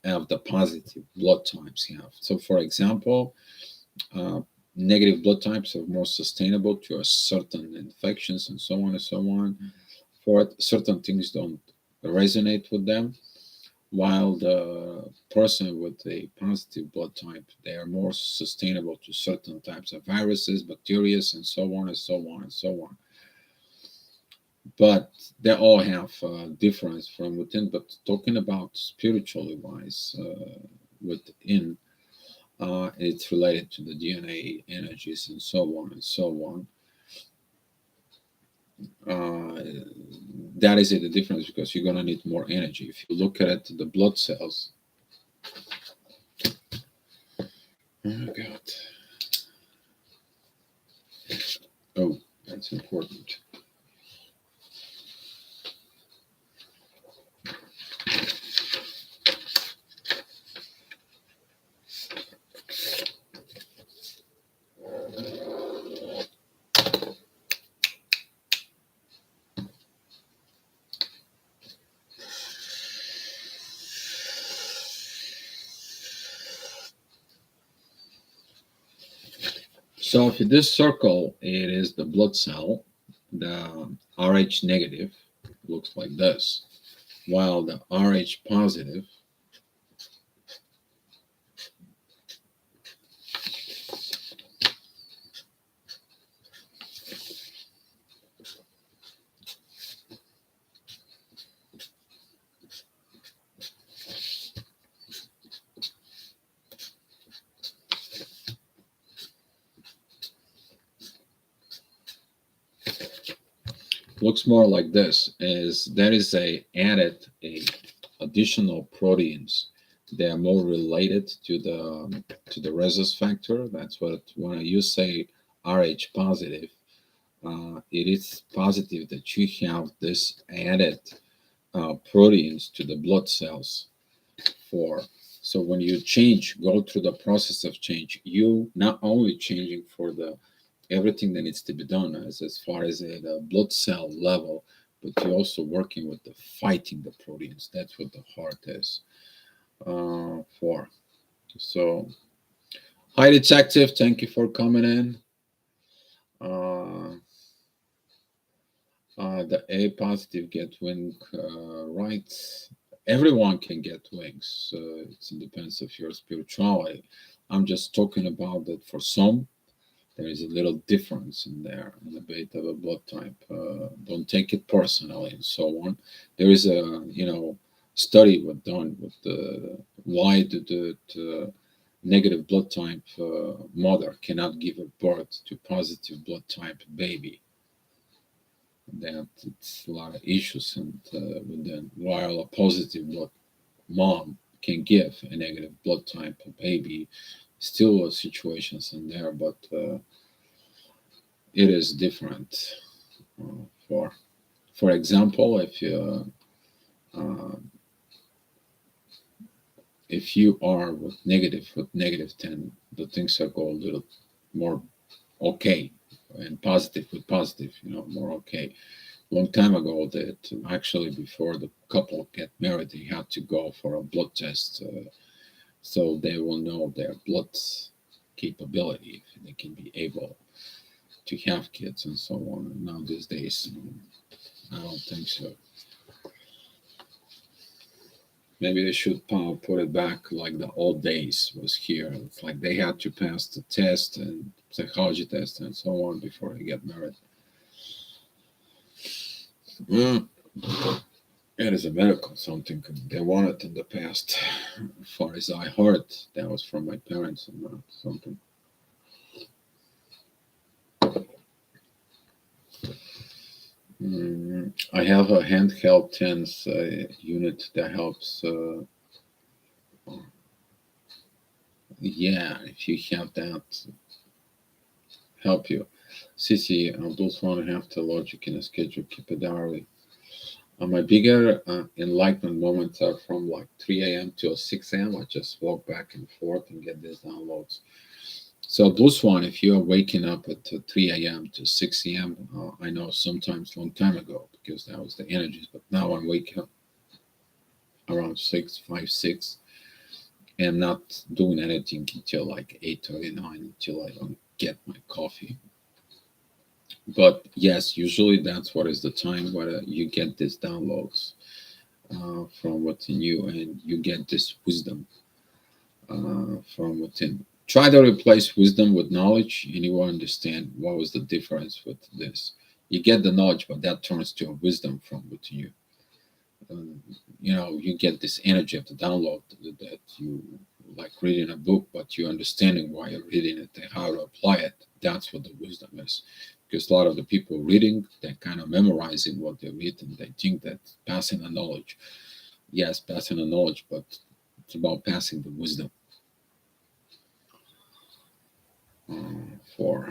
Speaker 1: of the positive blood types have. So, for example, negative blood types are more sustainable to a certain infections and so on and so on. For it, certain things don't resonate with them, while the person with a positive blood type, they are more sustainable to certain types of viruses, bacteria, and so on and so on and so on. But they all have difference from within. But talking about spiritually wise within, it's related to the DNA energies and so on and so on. That is the difference because you're gonna need more energy. If you look at it, the blood cells. Oh God. Oh, that's important. So if this circle, it is the blood cell, the Rh negative looks like this. while the Rh positive looks more like this: is there is a additional proteins that are more related to the rhesus factor. That's what when you say Rh positive, it is positive that you have this added proteins to the blood cells for. So when you change, go through the process of change, you not only changing for the everything that needs to be done as far as the blood cell level, but you're also working with the fighting the proteins. That's what the heart is for. So, hi detective, thank you for coming in. Uh, the A positive get wing right. Everyone can get wings. It depends of your spirituality. I'm just talking about that for some there is a little difference in there in a bit of a blood type. Don't take it personally and so on. There is a study was done with the why the negative blood type mother cannot give a birth to positive blood type baby. That it's a lot of issues, and then while a positive blood mom can give a negative blood type baby, still situations in there, but it is different. For example, uh, if you are with negative 10, the things are go a little more okay, and positive with positive, more okay. Long time ago, that actually before the couple get married, they had to go for a blood test, so they will know their blood capability, if they can be able to have kids and so on. And now these days, I don't think so. Maybe they should put it back like the old days was here. It's like they had to pass the test and psychology test and so on before they get married. Mm. It is a medical something they wanted in the past. As far as I heard, that was from my parents and something. I have a handheld TENS unit that helps. Yeah, if you have that, help you. Cici, those one have to logic in a schedule, keep a diary. My bigger enlightenment moments are from like 3 a.m. till 6 a.m. I just walk back and forth and get these downloads. So those one, if you are waking up at 3 a.m. to 6 a.m., I know sometimes long time ago because that was the energies, but now I'm waking up around 6, 5, 6, and not doing anything until like 8:39 until I don't get my coffee. But yes, usually that's what is the time where you get these downloads from within you, and you get this wisdom from within. Try to replace wisdom with knowledge, and you will understand what was the difference with this. You get the knowledge, but that turns to a wisdom from within you. Um, you get this energy of the download that you like reading a book, but you're understanding why you're reading it and how to apply it. That's what the wisdom is. Because a lot of the people reading, they're kind of memorizing what they read, and they think that passing the knowledge. Yes, passing the knowledge, but it's about passing the wisdom. For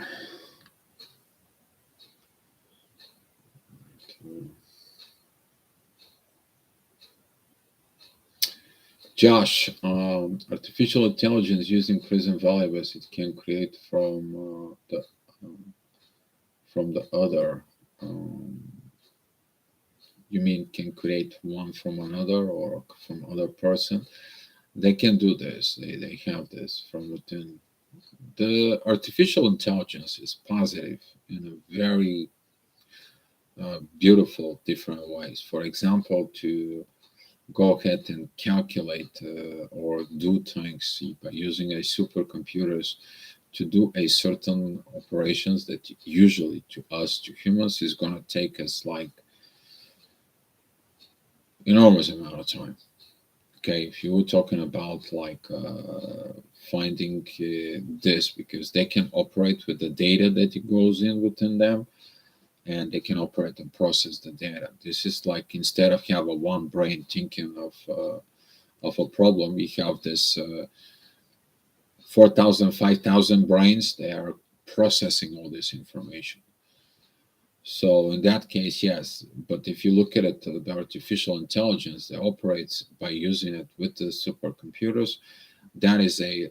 Speaker 1: Josh, artificial intelligence using prism values it can create um, from the other. Um, you mean can create one from another or from other person? They can do this. They have this from within. The artificial intelligence is positive in a very beautiful different ways. For example, to go ahead and calculate or do things by using a supercomputers to do a certain operations that usually to us to humans is going to take us like enormous amount of time. Okay, if you were talking about like finding this, because they can operate with the data that it goes in within them, and they can operate and process the data. This is like instead of have a one brain thinking of a problem, we have this 4,000, 5,000 brains. They are processing all this information. So in that case, yes. But if you look at it, the artificial intelligence that operates by using it with the supercomputers, that is a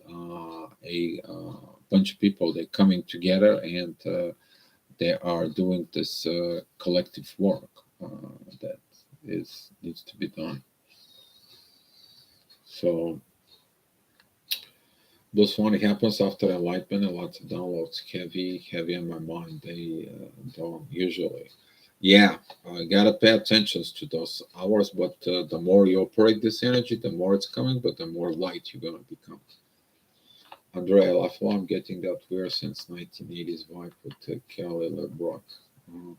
Speaker 1: bunch of people that coming together and they are doing this collective work that is needs to be done. So this one happens after enlightenment. A lot of downloads, heavy on my mind. They don't usually. Yeah, I gotta pay attention to those hours. But the more you operate this energy, the more it's coming, but the more light you're gonna become. Andrea Laflamme, I'm getting that weird since 1980s vibe with Kelly LeBrock. Uh,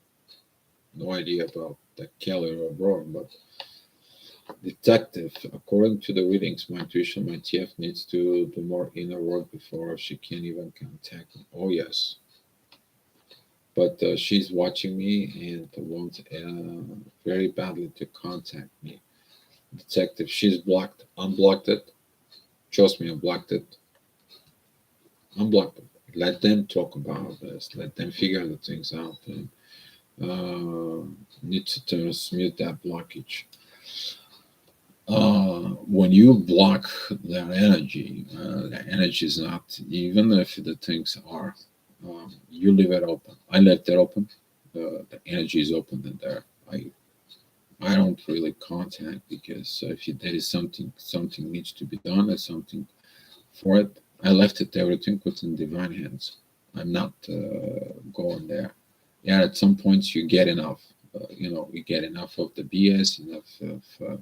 Speaker 1: no idea about the Kelly LeBrock, but detective. According to the readings, my intuition, my TF needs to do more inner work before she can even contact me. Oh yes, but she's watching me and wants very badly to contact me. Detective, she's blocked, unblocked it. Trust me, unblocked it. Unblocked it. Let them talk about this. Let them figure the things out. And need to transmute that blockage. When you block that energy is not, even if the things are, you leave it open. I left it open. The energy is open in there. I don't really contact because if there is something needs to be done, there's something for it. I left it everything within divine hands. I'm not going there. Yeah, at some points you get enough. You get enough of the BS, enough of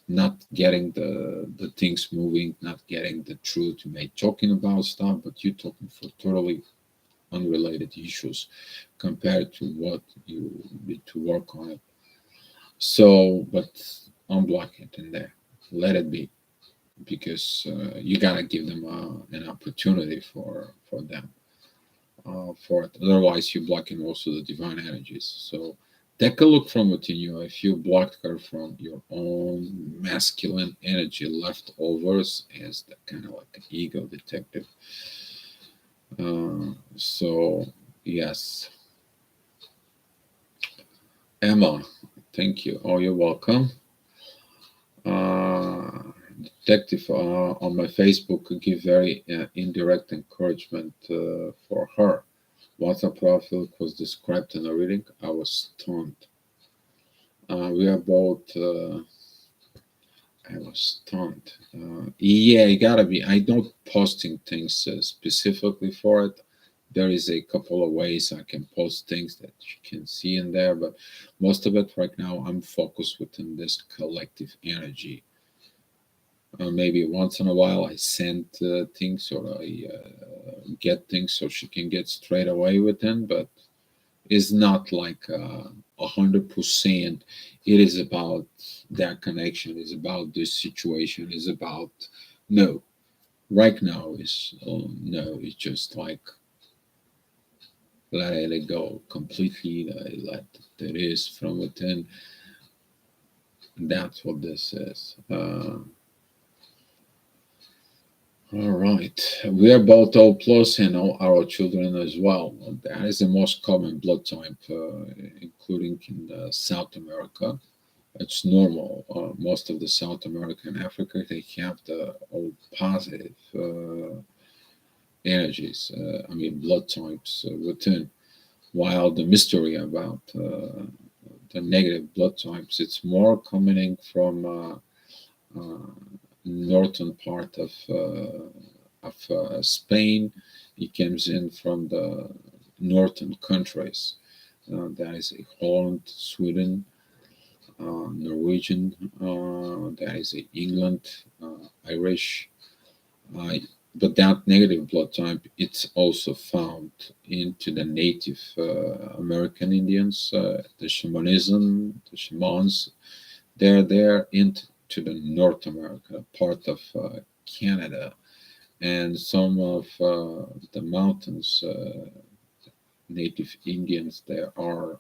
Speaker 1: not getting the things moving, not getting the truth. You may talking about stuff, but you're talking for totally unrelated issues compared to what you need to work on it. So, but unblock it in there, let it be, because you gotta give them an opportunity for them for it. Otherwise, you're blocking also the divine energies. So take a look from within you. If you blocked her from your own masculine energy leftovers as the kind of like an ego detective. So yes, Emma, thank you. Oh, you're welcome. Uh, Detective on my Facebook give very indirect encouragement for her. WhatsApp profile was described in a reading. I was stunned. We are both. I was stunned. Yeah, it gotta be. I don't posting things specifically for it. There is a couple of ways I can post things that you can see in there, but most of it right now I'm focused within this collective energy. Maybe once in a while I send things or I get things so she can get straight away with them, but it's not like 100%. It is about that connection. It's about this situation. It's about no. Right now is no. It's just like let it go completely. Let it is from within. That's what this is. All right. We are both O plus and all our children as well. That is the most common blood type, including in South America. It's normal. Most of the South America and Africa, they have the O positive energies. I mean, blood types within. While the mystery about the negative blood types, it's more coming from uh, northern part of Spain. It comes in from the northern countries. That is Holland, Sweden, Norwegian, that is England, Irish, uh, but that negative blood type it's also found into the Native American Indians, the shamanism, the shamans. They're there into the North America part of Canada and some of the mountains. Native Indians there are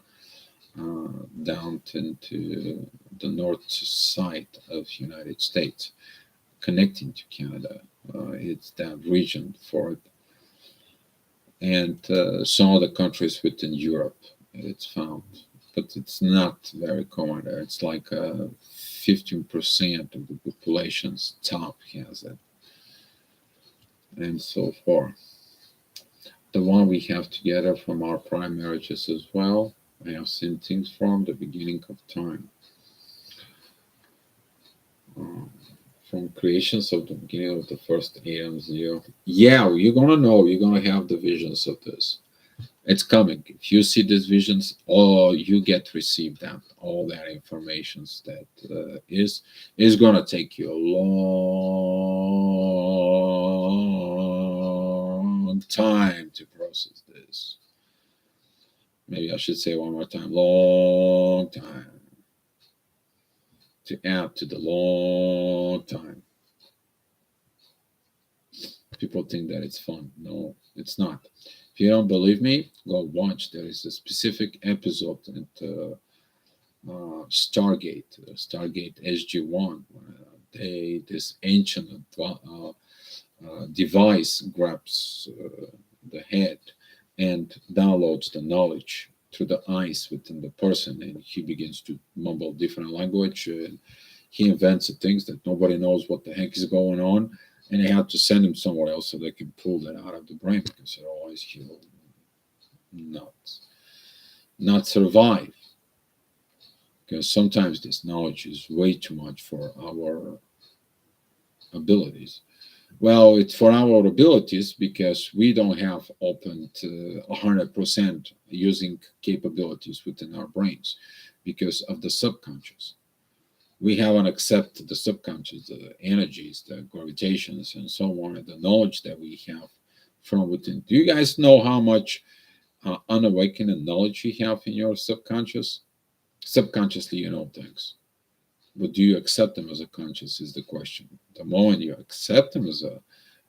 Speaker 1: down into the north side of United States, connecting to Canada. It's that region for it, and some other countries within Europe it's found, but it's not very common there. It's like 15% of the population's top has it, and so forth. The one we have together from our prior marriages as well. I have seen things from the beginning of time. Um, from creations of the beginning of the first Adam zero. Yeah, you're gonna know, you're gonna have the visions of this. It's coming. If you see these visions, or you get received that, all that informations that is gonna take you a long time to process this. Maybe I should say one more time, long time to add to the long time. People think that it's fun. No, it's not. If you don't believe me, go watch. There is a specific episode at Stargate SG-1. This ancient device grabs the head and downloads the knowledge through the eyes within the person, and he begins to mumble different language. He invents things that nobody knows what the heck is going on, and they have to send him somewhere else so they can pull that out of the brain because otherwise he'll not not survive. Because sometimes this knowledge is way too much for our abilities. Well, it's for our abilities because we don't have opened 100% using capabilities within our brains because of the subconscious. We haven't accepted the subconscious, the energies, the gravitations, and so on, and the knowledge that we have from within. Do you guys know how much unawakened knowledge you have in your subconscious? Subconsciously, you know things. But do you accept them as a conscious is the question. The moment you accept them as a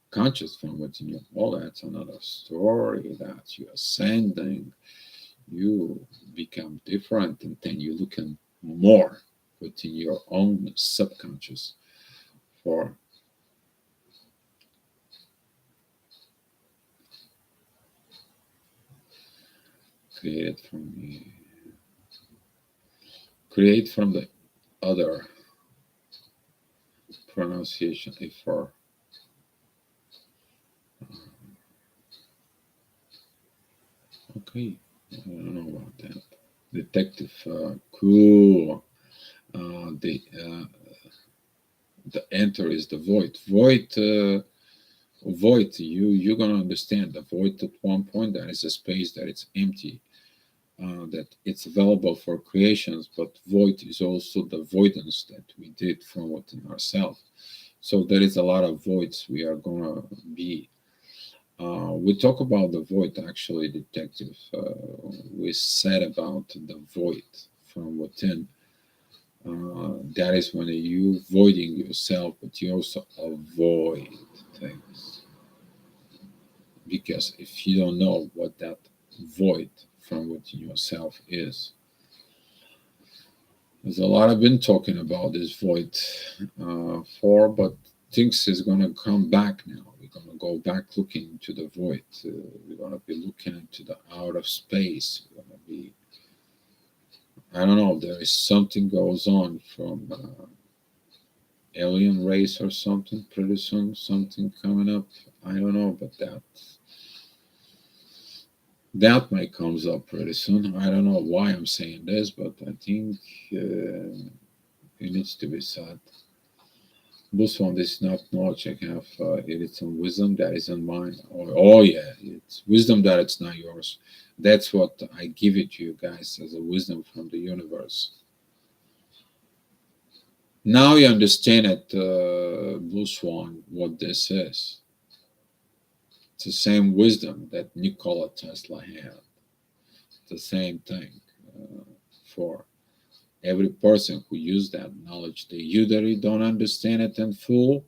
Speaker 1: conscious from within you, well, that's another story that you're ascending. You become different, and then you look in more within your own subconscious for created from the create from the other pronunciation for okay. I don't know about that. Detective, cool. The enter is the void. Void. You're gonna understand the void at one point. That is a space that it's empty. That it's available for creations, but void is also the voidance that we did from within ourselves. So there is a lot of voids we are gonna be. We talk about the void actually, detective. We said about the void from within. That is when you voiding yourself, but you also avoid things. Because if you don't know what that void from within yourself is, there's a lot I've been talking about this void but things is gonna come back now. We're gonna go back looking into the void. We're gonna be looking into the outer space. We're gonna be, I don't know. There is something goes on from alien race or something pretty soon. Something coming up. I don't know, but that might comes up pretty soon. I don't know why I'm saying this, but I think it needs to be said. This one is not knowledge I have. It is some wisdom that is in mine. Oh yeah, it's wisdom that it's not yours. That's what I give it to you guys as a wisdom from the universe. Now you understand it, Blue Swan, what this is. It's the same wisdom that Nikola Tesla had. It's the same thing for every person who used that knowledge. They either don't understand it in full,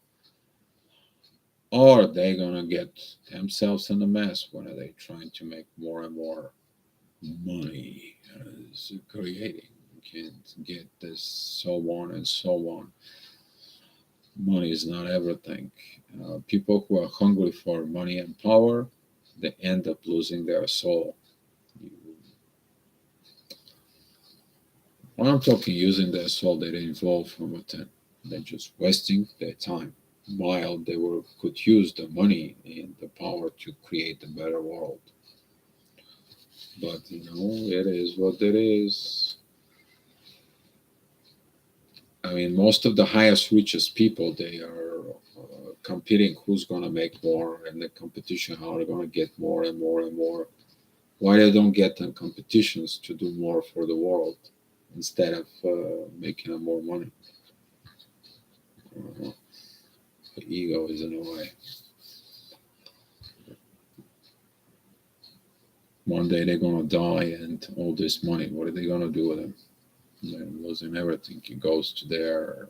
Speaker 1: or they're gonna get themselves in a mess when they're trying to make more and more money as creating. Can't get this, so on and so on. Money is not everything. People who are hungry for money and power, they end up losing their soul. When I'm talking using their soul, they evolve from within. They're just wasting their time while they could use the money and the power to create a better world. But it is what it is. I mean, most of the highest, richest people, they are competing who's going to make more, and the competition how they're going to get more and more and more. Why they don't get in competitions to do more for the world instead of making more money? The ego is in the way. One day they're going to die, and all this money, what are they going to do with it? They're losing everything. It goes to their,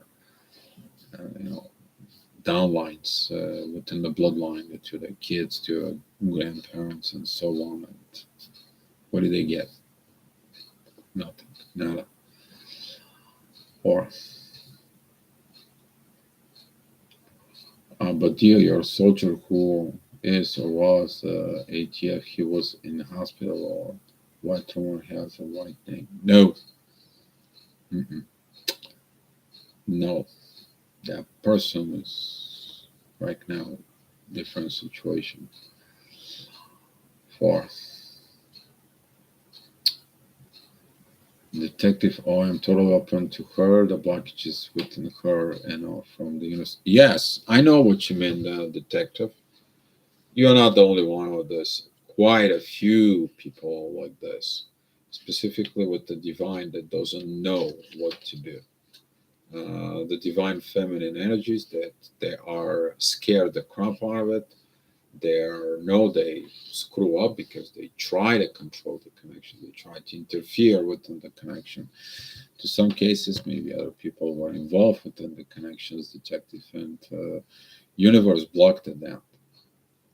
Speaker 1: downlines within the bloodline, to their kids, to grandparents, and so on. And what do they get? Nothing. Nada. Or, but dear, your soldier who is or was ATF, he was in the hospital, or white tumor has a white name. No. Mm-mm. No. That person is right now different situation. For Detective, oh, I'm totally open to her. The blockages within her and all from the universe. Yes, I know what you mean, detective. You're not the only one with this. Quite a few people like this, specifically with the divine that doesn't know what to do. The divine feminine energies that they are scared the crap out of it. They screw up because they try to control the connection. They try to interfere within the connection. To some cases, maybe other people were involved within the connections, detective, and universe blocked it down.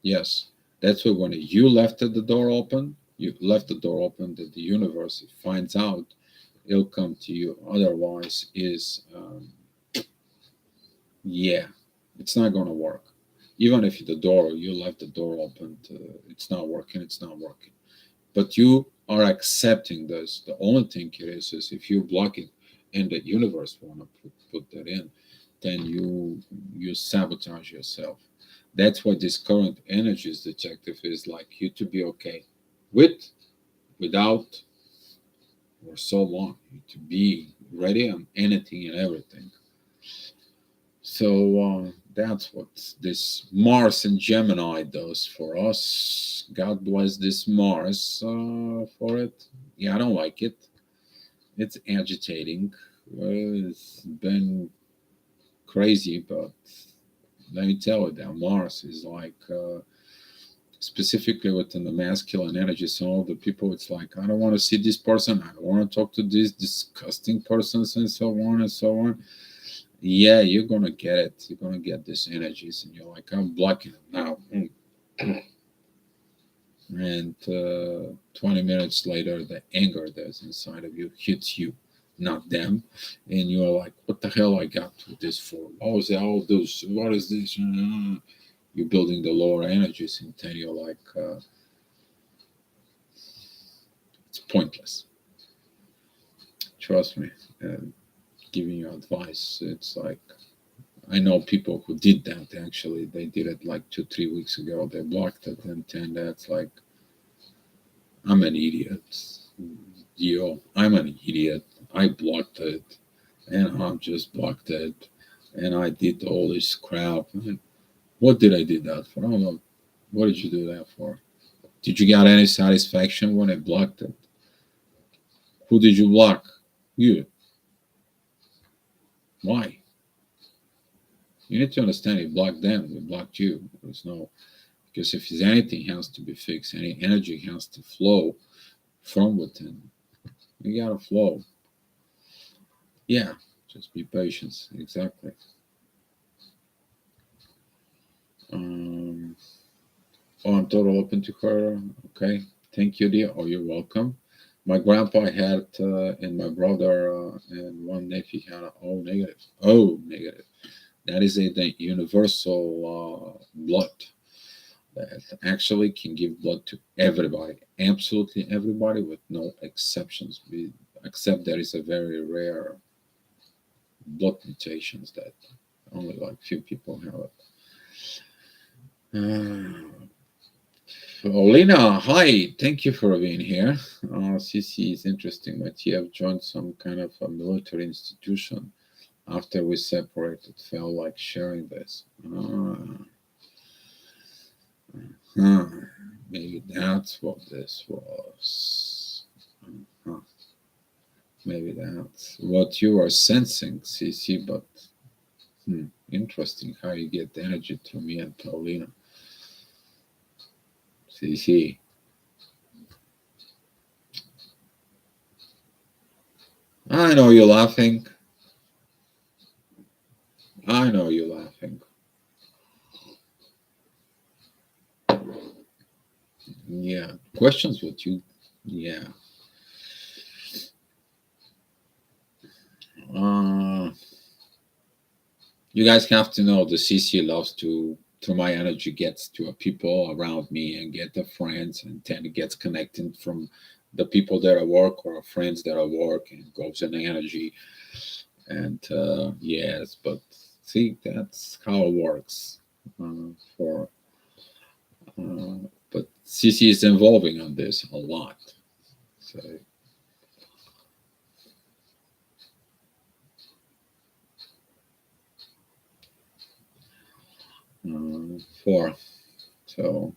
Speaker 1: Yes, that's why when you left the door open, you left the door open that the universe finds out, it'll come to you. Otherwise, yeah, it's not going to work. Even if you left the door open, it's not working. It's not working. But you are accepting this. The only thing it is if you block it, and the universe want to put that in, then you sabotage yourself. That's why this current energies detective is like you to be okay with, without, or so on. You to be ready on anything and everything. So that's what this Mars and Gemini does for us. God bless this Mars for it. Yeah, I don't like it. It's agitating. It's been crazy, but let me tell you that Mars is like, specifically within the masculine energy. So the people, it's like, I don't want to see this person. I don't want to talk to these disgusting persons, and so on and so on. Yeah, you're gonna get it. You're gonna get these energies, and you're like, I'm blocking it now. And 20 minutes later, the anger that's inside of you hits you, not them, and you're like, what the hell I got with this for? What was all this? What is this? You're building the lower energies, and then you're like, it's pointless. Trust me. Giving you advice, it's like, I know people who did that actually. They did it like 2, 3 weeks ago. They blocked it, and then that's like, I'm an idiot. I'm an idiot. I blocked it, and I just blocked it, and I did all this crap. And what did I do that for? I don't know. What did you do that for? Did you get any satisfaction when I blocked it? Who did you block? You. Why? You need to understand it blocked them, it blocked you. There's no, because if there's anything has to be fixed, any energy has to flow from within. You gotta flow. Yeah, just be patient. Exactly. Um, oh, I'm total open to her. Okay. Thank you, dear. Oh, you're welcome. My grandpa had, and my brother and one nephew had a O negative. O negative. That is the universal blood that actually can give blood to everybody, absolutely everybody, with no exceptions. Except there is a very rare blood mutations that only like few people have it. Olena, hi, thank you for being here. CC is interesting that you have joined some kind of a military institution after we separated. Felt like sharing this. Huh. Maybe that's what this was. Huh. Maybe that's what you are sensing, CC, but interesting how you get the energy through me and Paulina. CC. I know you're laughing. I know you're laughing. Yeah. Questions what you, yeah. Uh, you guys have to know the CC loves to, through my energy, gets to people around me and get the friends, and then it gets connected from the people that I work or friends that I work, and goes in the energy. And yes, but see, that's how it works. For but CC is involving on this a lot. So four. So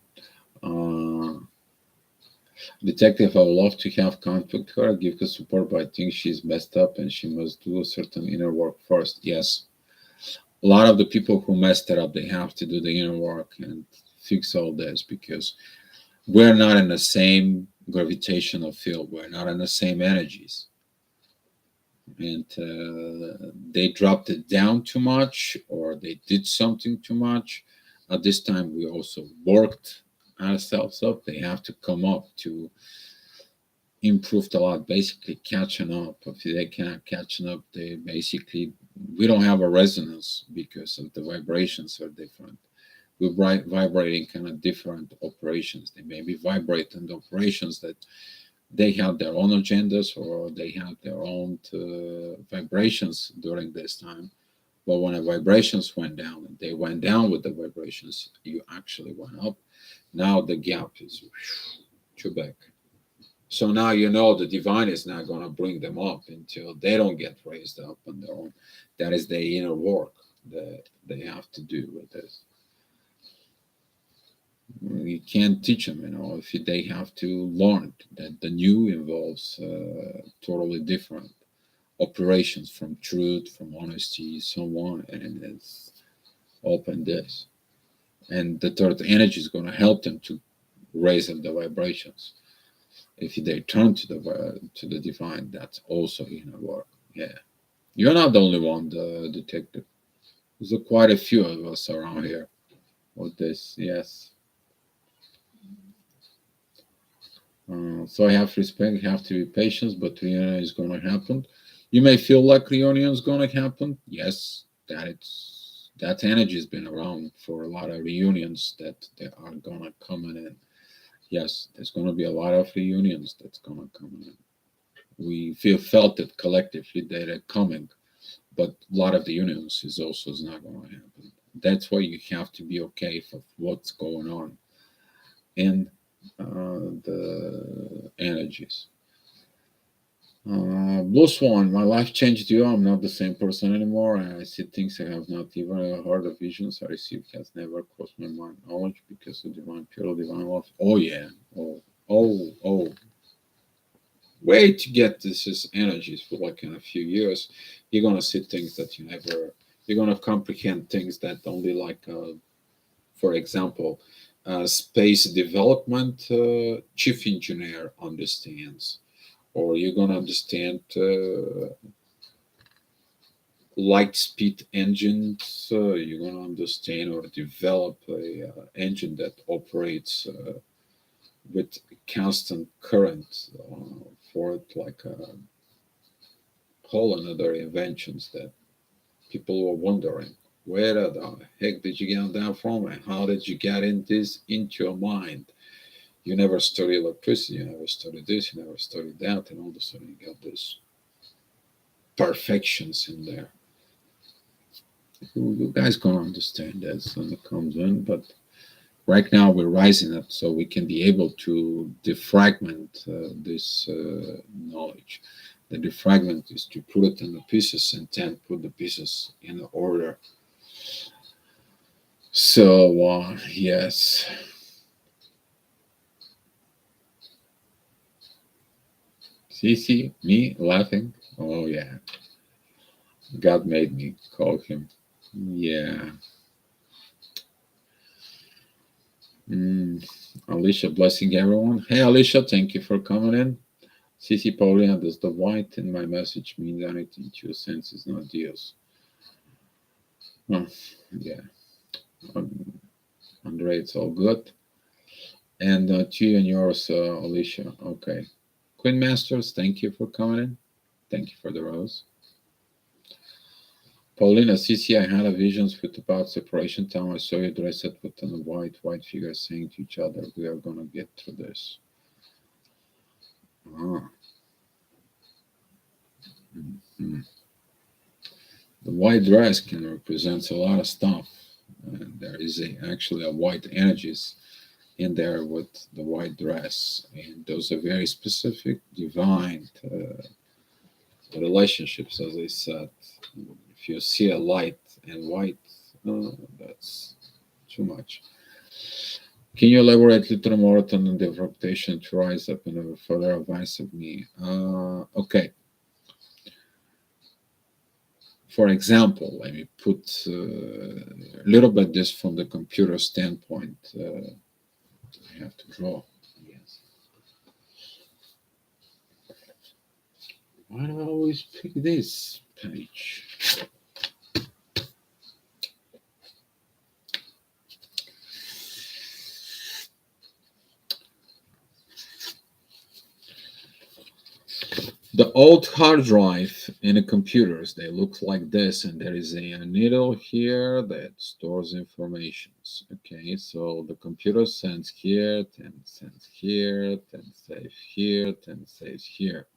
Speaker 1: uh, detective, I would love to have conflict with her, give her support, but I think she's messed up and she must do a certain inner work first. Yes, a lot of the people who messed it up, they have to do the inner work and fix all this, because we're not in the same gravitational field. We're not in the same energies, and they dropped it down too much, or they did something too much. At this time, we also worked ourselves up. They have to come up to improved a lot, basically catching up. If they cannot catching up, they basically, we don't have a resonance because of the vibrations are different. We're vibrating kind of different operations. They may be vibrating the operations that they have their own agendas, or they have their own vibrations during this time. But when the vibrations went down, and they went down with the vibrations, you actually went up. Now the gap is too big. So now you know the divine is not going to bring them up until they don't get raised up on their own. That is the inner work that they have to do with this. You can't teach them, if they have to learn that the new involves totally different operations, from truth, from honesty, so on, and it's open this. And the third energy is going to help them to raise up the vibrations. If they turn to the divine, that's also inner work. Yeah, you're not the only one, the detective. There's quite a few of us around here with this. Yes. So I have respect, have to be patient, but reunion is going to happen. You may feel like reunion is going to happen. Yes, that energy has been around for a lot of reunions that they are going to come in. Yes, there's going to be a lot of reunions that's going to come in. We felt it collectively that are coming, but a lot of the unions is not going to happen. That's why you have to be okay for what's going on in the energies. Blue Swan, my life changed you. I'm not the same person anymore. I see things I have not even heard of. Visions I received has never crossed my mind. Knowledge because of divine, pure divine love. Oh yeah. Oh. Wait to get this energies for like in a few years. You're gonna see things that you never. You're gonna comprehend things that only like, for example, space development chief engineer understands, or you're gonna understand light speed engines. You're gonna understand or develop a engine that operates with constant current for it, like a whole another inventions that people were wondering, where the heck did you get that from, and how did you get in this into your mind? You never studied electricity, you never studied this, you never studied that, and all of a sudden you got this perfections in there. You guys gonna understand this when it comes in, but right now we're rising up so we can be able to defragment this knowledge. The defragment is to put it in the pieces and then put the pieces in order. So yes. See, me laughing. Oh yeah, God made me call him. Yeah. Mm. Alicia, blessing everyone. Hey Alicia, thank you for coming in. Cici Paulina, does the white in my message mean anything to your senses, not Dios? Oh, yeah. Um, Andre, it's all good. And to you and yours, Alicia. Okay. Queen Masters, thank you for coming in. Thank you for the rose. Paulina, Cici, I had a visions with about separation time. I saw you dressed with a white figure saying to each other, we are going to get through this. Ah. Mhm. The white dress can represent a lot of stuff. And there is actually a white energies in there with the white dress, and those are very specific, divine relationships. As I said, if you see a light and white, that's too much. Can you elaborate a little more on the rotation to rise up and have further advice of me? Okay. For example, let me put a little bit this from the computer standpoint. I have to draw. Yes. Why do I always pick this page? The old hard drive in the computers, they look like this, and there is a needle here that stores informations. Okay, so the computer sends here, then sends here, then saves here, then saves here.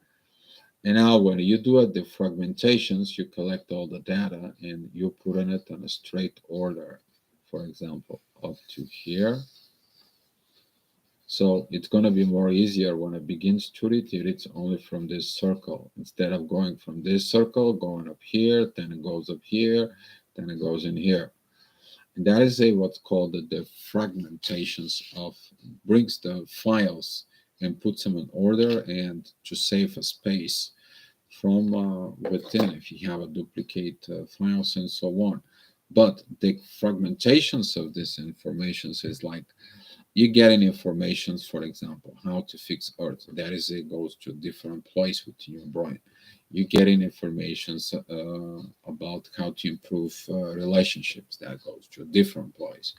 Speaker 1: And now when you do a defragmentations, you collect all the data and you put in it in a straight order. For example, up to here. So it's going to be more easier when it begins to read, it reads only from this circle. Instead of going from this circle, going up here, then it goes up here, then it goes in here. And that is what's called the fragmentations of, brings the files and puts them in order and to save a space from within if you have a duplicate files and so on. But the fragmentations of this information is like you getting information, for example, how to fix Earth. That is, it goes to a different place within your brain. You getting information about how to improve relationships. That goes to a different place.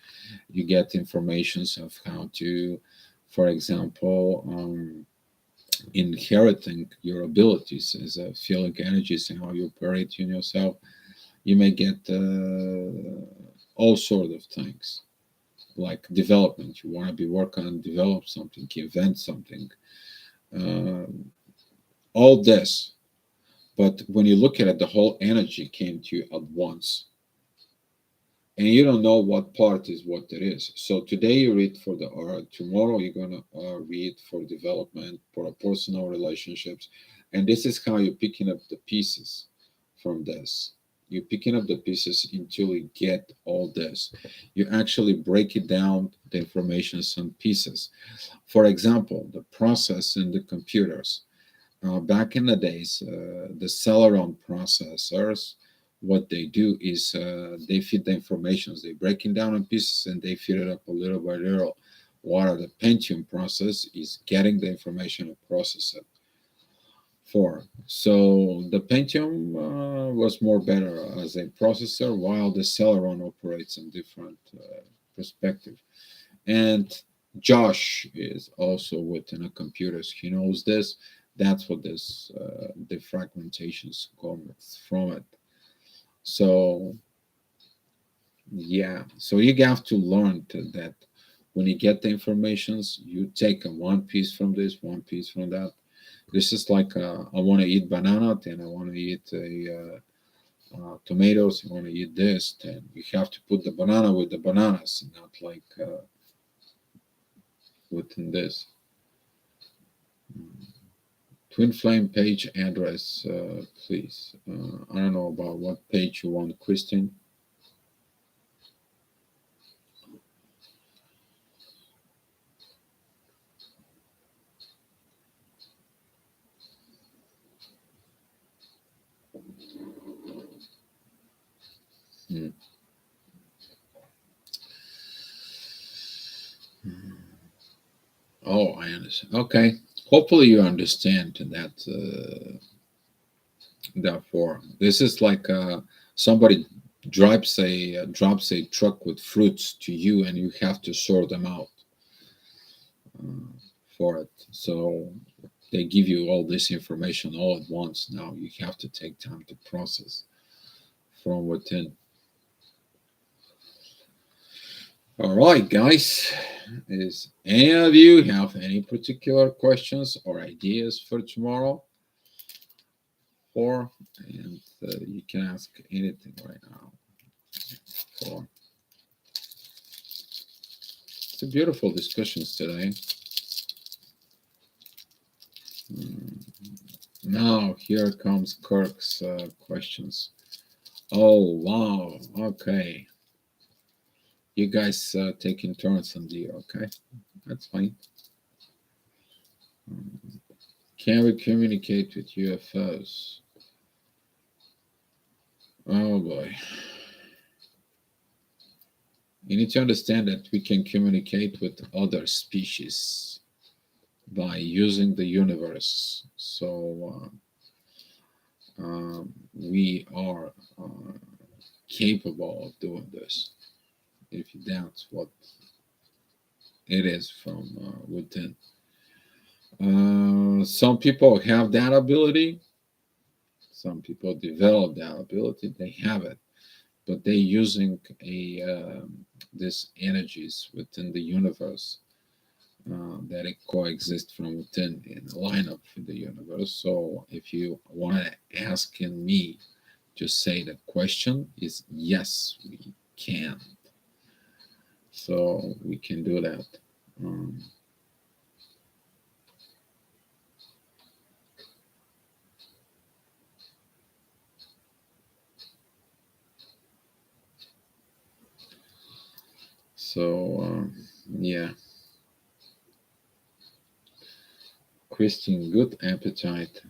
Speaker 1: You get information of how to, for example, inheriting your abilities as a feeling energies and how you operate in yourself. You may get all sort of things like development. You want to be working on develop something, invent something, uh, all this. But when you look at it, the whole energy came to you at once, and you don't know what part is what it is. So today you read for the art, tomorrow you're gonna read for development, for personal relationships, and this is how you're picking up the pieces from this. You're picking up the pieces until you get all this. You actually break it down, the information, some pieces. For example, the process in the computers. Back in the days, the Celeron processors what they do is they feed the informations. They break it down in pieces and they feed it up a little by little. While the Pentium process is getting the information and process it for. So the Pentium was more better as a processor, while the Celeron operates in different perspective. And Josh is also within a computers. He knows this. That's what this the fragmentations come from it. So yeah, so you have to learn that when you get the informations, you take a one piece from this, one piece from that. This is like I want to eat banana, then I want to eat tomatoes. I want to eat this, then you have to put the banana with the bananas, not like within this. Twin Flame page address, please. I don't know about what page you want, Christian. Hmm. Oh, I understand. Okay. Hopefully you understand that form. This is like somebody drops a truck with fruits to you, and you have to sort them out uh, for it. So they give you all this information all at once. Now you have to take time to process from within. All right, guys. Is any of you have any particular questions or ideas for tomorrow? Or and you can ask anything right now. For it's a beautiful discussions today. Hmm. Now here comes Kirk's questions. Oh wow! Okay, you guys taking turns on the okay. That's fine. Can we communicate with UFOs? Oh boy. You need to understand that we can communicate with other species by using the universe. So we are capable of doing this if that's what it is from within. Some people have that ability. Some people develop that ability. They have it, but they're using a this energies within the universe that it coexist from within in a lineup for the universe. So if you want to ask in me, just say the question is yes, we can. So we can do that. Um, so yeah. Christine, good appetite.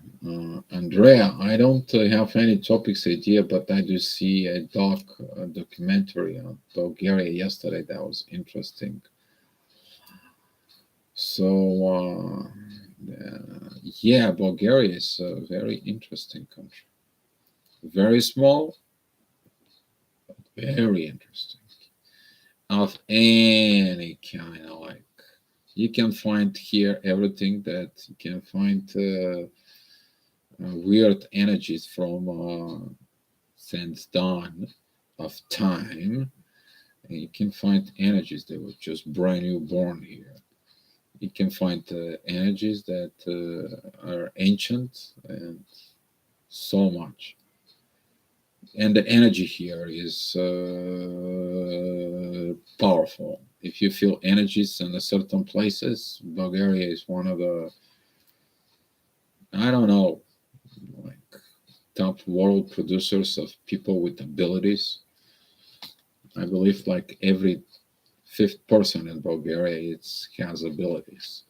Speaker 1: Andrea, I don't have any topics idea, but I do see a documentary on Bulgaria yesterday that was interesting. So, yeah, Bulgaria is a very interesting country. Very small, very interesting. Of any kind, like you can find here everything that you can find weird energies from since dawn of time. And you can find energies that were just brand new born here. You can find energies that are ancient and so much. And the energy here is powerful. If you feel energies in a certain places, Bulgaria is one of the, I don't know, like top world producers of people with abilities. I believe like every fifth person in Bulgaria has abilities.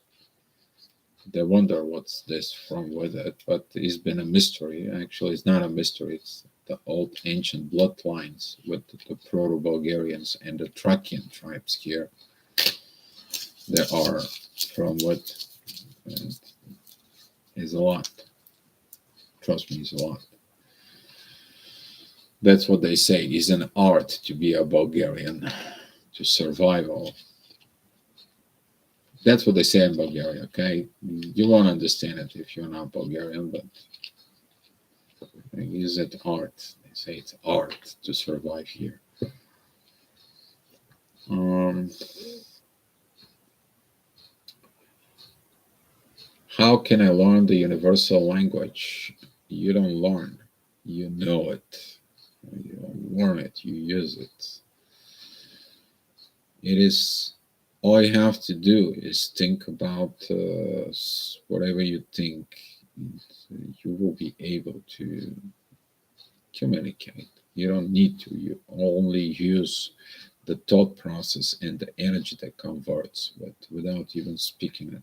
Speaker 1: They wonder what's this from with it, but it's been a mystery. Actually, it's not a mystery. It's the old ancient bloodlines with the Proto-Bulgarians and the Thracian tribes here. There are from what is a lot. Trust me, it's a lot. That's what they say. It's an art to be a Bulgarian, to survive all. That's what they say in Bulgaria, okay? You won't understand it if you're not Bulgarian, but is it art? They say it's art to survive here. How can I learn the universal language? You don't learn, you know it. You don't learn it, you use it. It is all you have to do is think about whatever you think. You will be able to communicate. You don't need to. You only use the thought process and the energy that converts, but without even speaking it.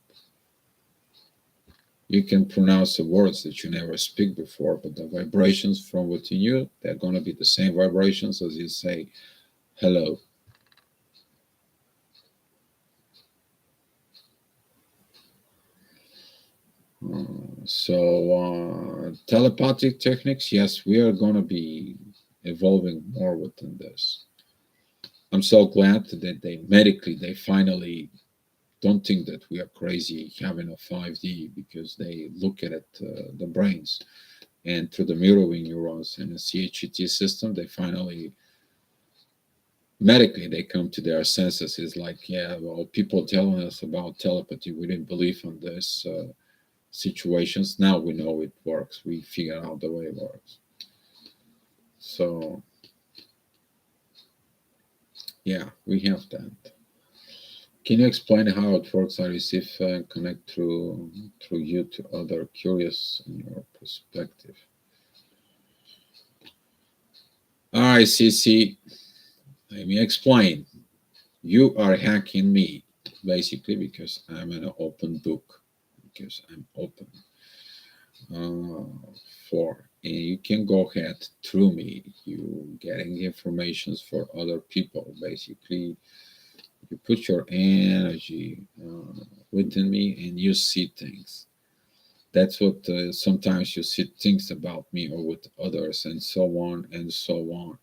Speaker 1: You can pronounce the words that you never speak before, but the vibrations from within you, they're going to be the same vibrations as you say hello. Telepathic techniques, yes, we are going to be evolving more within this. I'm so glad that they finally don't think that we are crazy having a 5D, because they look at it, the brains, and through the mirroring neurons and the CHET system, they finally medically they come to their senses. It's like, yeah, well, people telling us about telepathy, we didn't believe in this situations. Now we know it works. We figure out the way it works. So yeah, we have that. Can you explain how it works? I receive and connect through you to other curious in your perspective. All right, CC, let me explain. You are hacking me, basically, because I'm an open book, because I'm open for, and you can go ahead through me. You getting informations for other people, basically. You put your energy within me, and you see things. That's what sometimes you see things about me or with others, and so on and so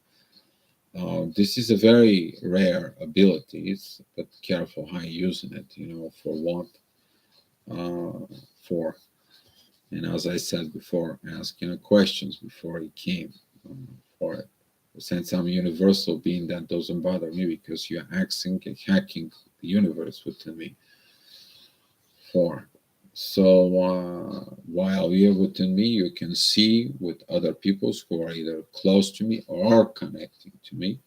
Speaker 1: on. This is a very rare ability, but careful how you're using it, for what, for. And as I said before, asking questions before he came for it. Since I'm universal being, that doesn't bother me, because you're acting and hacking the universe within me. For. So while you're within me, you can see with other peoples who are either close to me or connecting to me,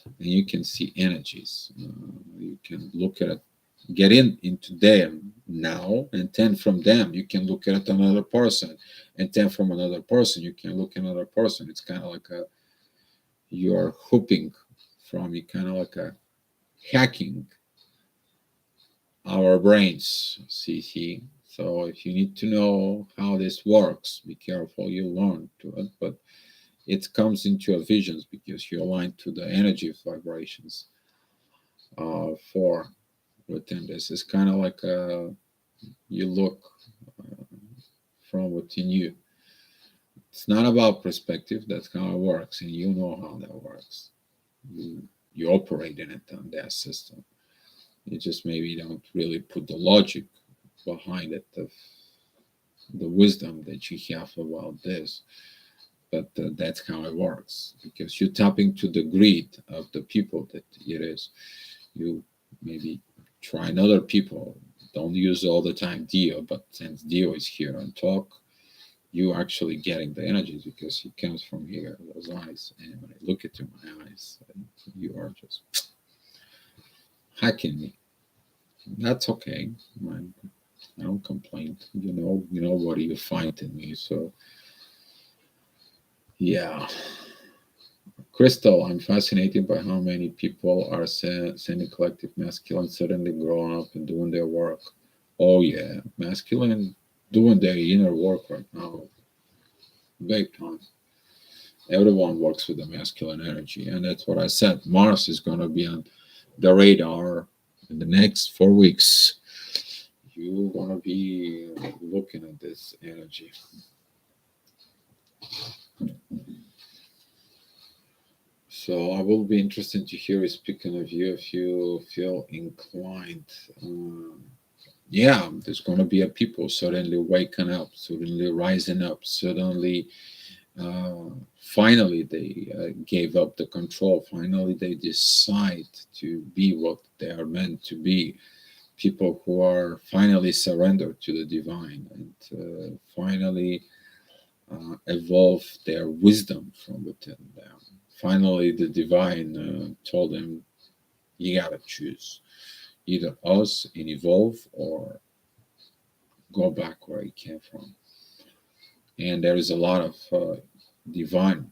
Speaker 1: and you can see energies. You can look at it, get into them now, and then from them you can look at another person, and then from another person you can look at another person. It's kind of like you're hooping from, you kind of like a hacking our brains, see. So if you need to know how this works, be careful you learn to it, but it comes into your visions because you align to the energy vibrations for within this. It's kind of like you look from within you. It's not about perspective. That's how it works, and you know how that works. You operate in it on that system. You just maybe don't really put the logic behind it, the wisdom that you have about this. But that's how it works, because you tap into the greed of the people that it is. You maybe try other people. Don't use all the time Dio, but since Dio is here and talk, you actually getting the energies, because he comes from here, those eyes. And when I look into my eyes, you are just hacking me. That's okay. I don't complain. You know what you find in me. So yeah. Crystal, I'm fascinated by how many people are semi-collective masculine suddenly growing up and doing their work. Oh yeah, masculine doing their inner work right now, big time. Everyone works with the masculine energy, and that's what I said. Mars is going to be on the radar in the next 4 weeks. You're going to be looking at this energy. So I will be interested to hear, speaking of you, if you feel inclined. Yeah, there's going to be a people suddenly waking up, suddenly rising up, suddenly finally they gave up the control. Finally they decide to be what they are meant to be. People who are finally surrendered to the divine and finally evolve their wisdom from within them. Finally the divine told them, you gotta choose either us and evolve or go back where you came from. And there is a lot of divine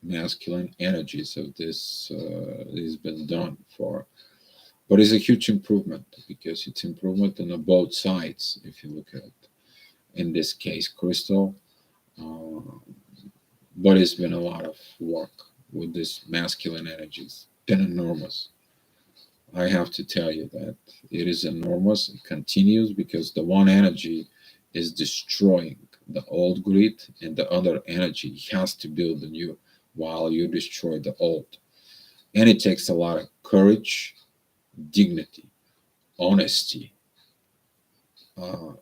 Speaker 1: masculine energies of this has been done for, but it's a huge improvement because it's improvement on both sides. If you look at it, in this case crystal, uh, but it's been a lot of work with this masculine energies, been enormous. I have to tell you that it is enormous. It continues because the one energy is destroying the old grid, and the other energy has to build the new while you destroy the old. And it takes a lot of courage, dignity, honesty. Uh,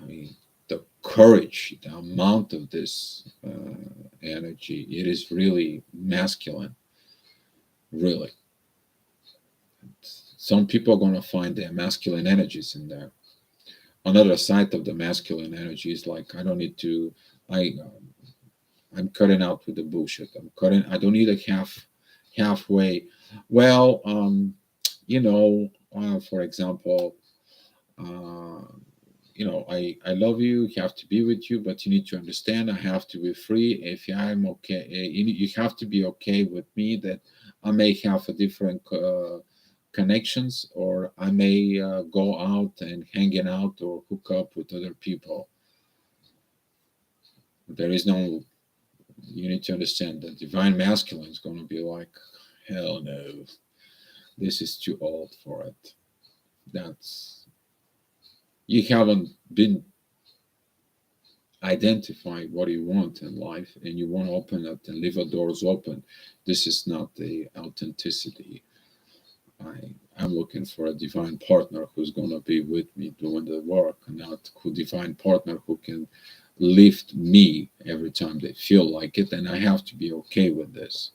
Speaker 1: I mean, the courage, the amount of this energy, it is really masculine, really. Some people are going to find their masculine energies in there. Another side of the masculine energy is like, I don't need to, I, I'm cutting out with the bullshit. I don't need a halfway. Well, for example, uh, I love you, have to be with you, but you need to understand I have to be free. If I'm okay, you have to be okay with me that I may have a different connections, or I may go out and hanging out or hook up with other people. There is no, you need to understand that divine masculine is going to be like, hell no, this is too old for it. That's, you haven't been identify what you want in life and you want to open it and leave the doors open. This is not the authenticity. I'm looking for a divine partner who's going to be with me doing the work, and not who divine partner who can lift me every time they feel like it, and I have to be okay with this.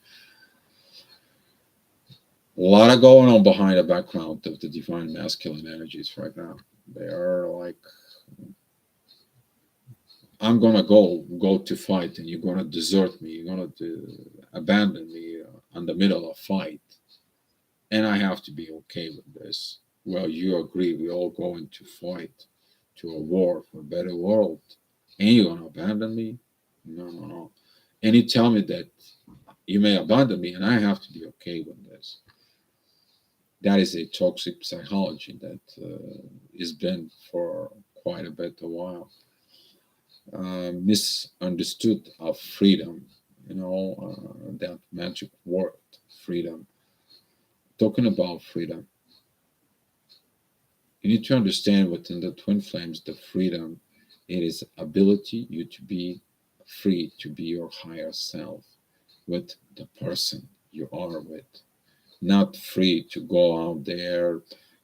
Speaker 1: A lot of going on behind the background of the divine masculine energies right now. They are like, I'm gonna go to fight, and you're gonna desert me. You're gonna abandon me in the middle of fight, and I have to be okay with this. Well, you agree. We all going to fight to a war for a better world, and you're gonna abandon me? No, no, no. And you tell me that you may abandon me, and I have to be okay with this. That is a toxic psychology that has been for quite a bit a while. Misunderstood of freedom, that magic word, freedom. Talking about freedom, you need to understand within the twin flames, the freedom, it is ability you to be free to be your higher self with the person you are with, not free to go out there,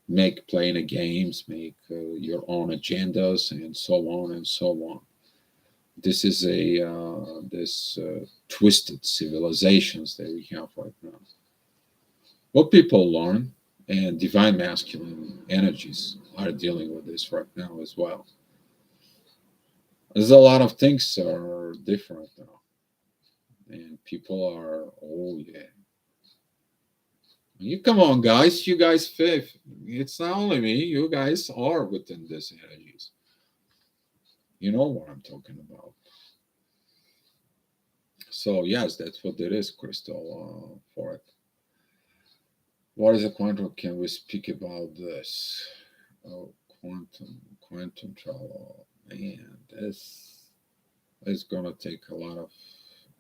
Speaker 1: make playing a games, make your own agendas, and so on and so on. This is a this twisted civilizations that we have right now. What people learn, and divine masculine energies are dealing with this right now as well. There's a lot of things are different now, and people are, oh yeah, you come on guys, you guys fifth. It's not only me, you guys are within this energies. You know what I'm talking about. So yes, that's what it is, Crystal. For it. What is a quantum? Can we speak about this? Oh, quantum travel. Man, this. It's gonna take a lot of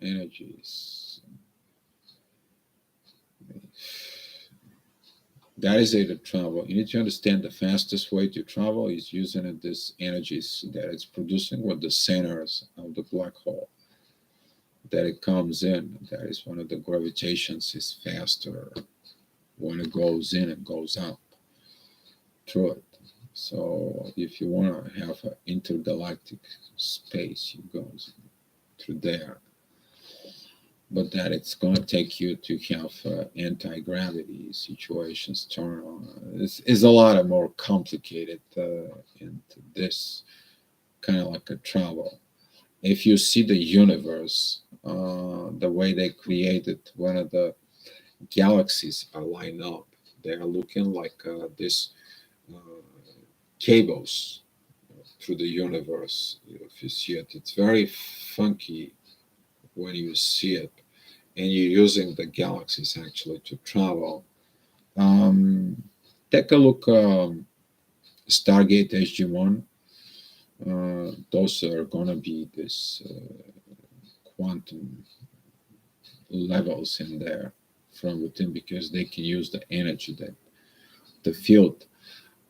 Speaker 1: energies. That is it to travel. You need to understand the fastest way to travel is using this energies that it's producing with the centers of the black hole that it comes in. That is one of the gravitations is faster when it goes in and goes up through it. So if you want to have an intergalactic space, you go through there. But that it's going to take you to have anti-gravity situations turn on. It's a lot of more complicated into this kind of like a travel. If you see the universe, the way they created one of the galaxies are lined up, they are looking like this uh, cables through the universe. If you see it, it's very funky when you see it, and you're using the galaxies actually to travel. Um, Take a look, Stargate SG-1. Those are gonna be this quantum levels in there from within because they can use the energy that the field.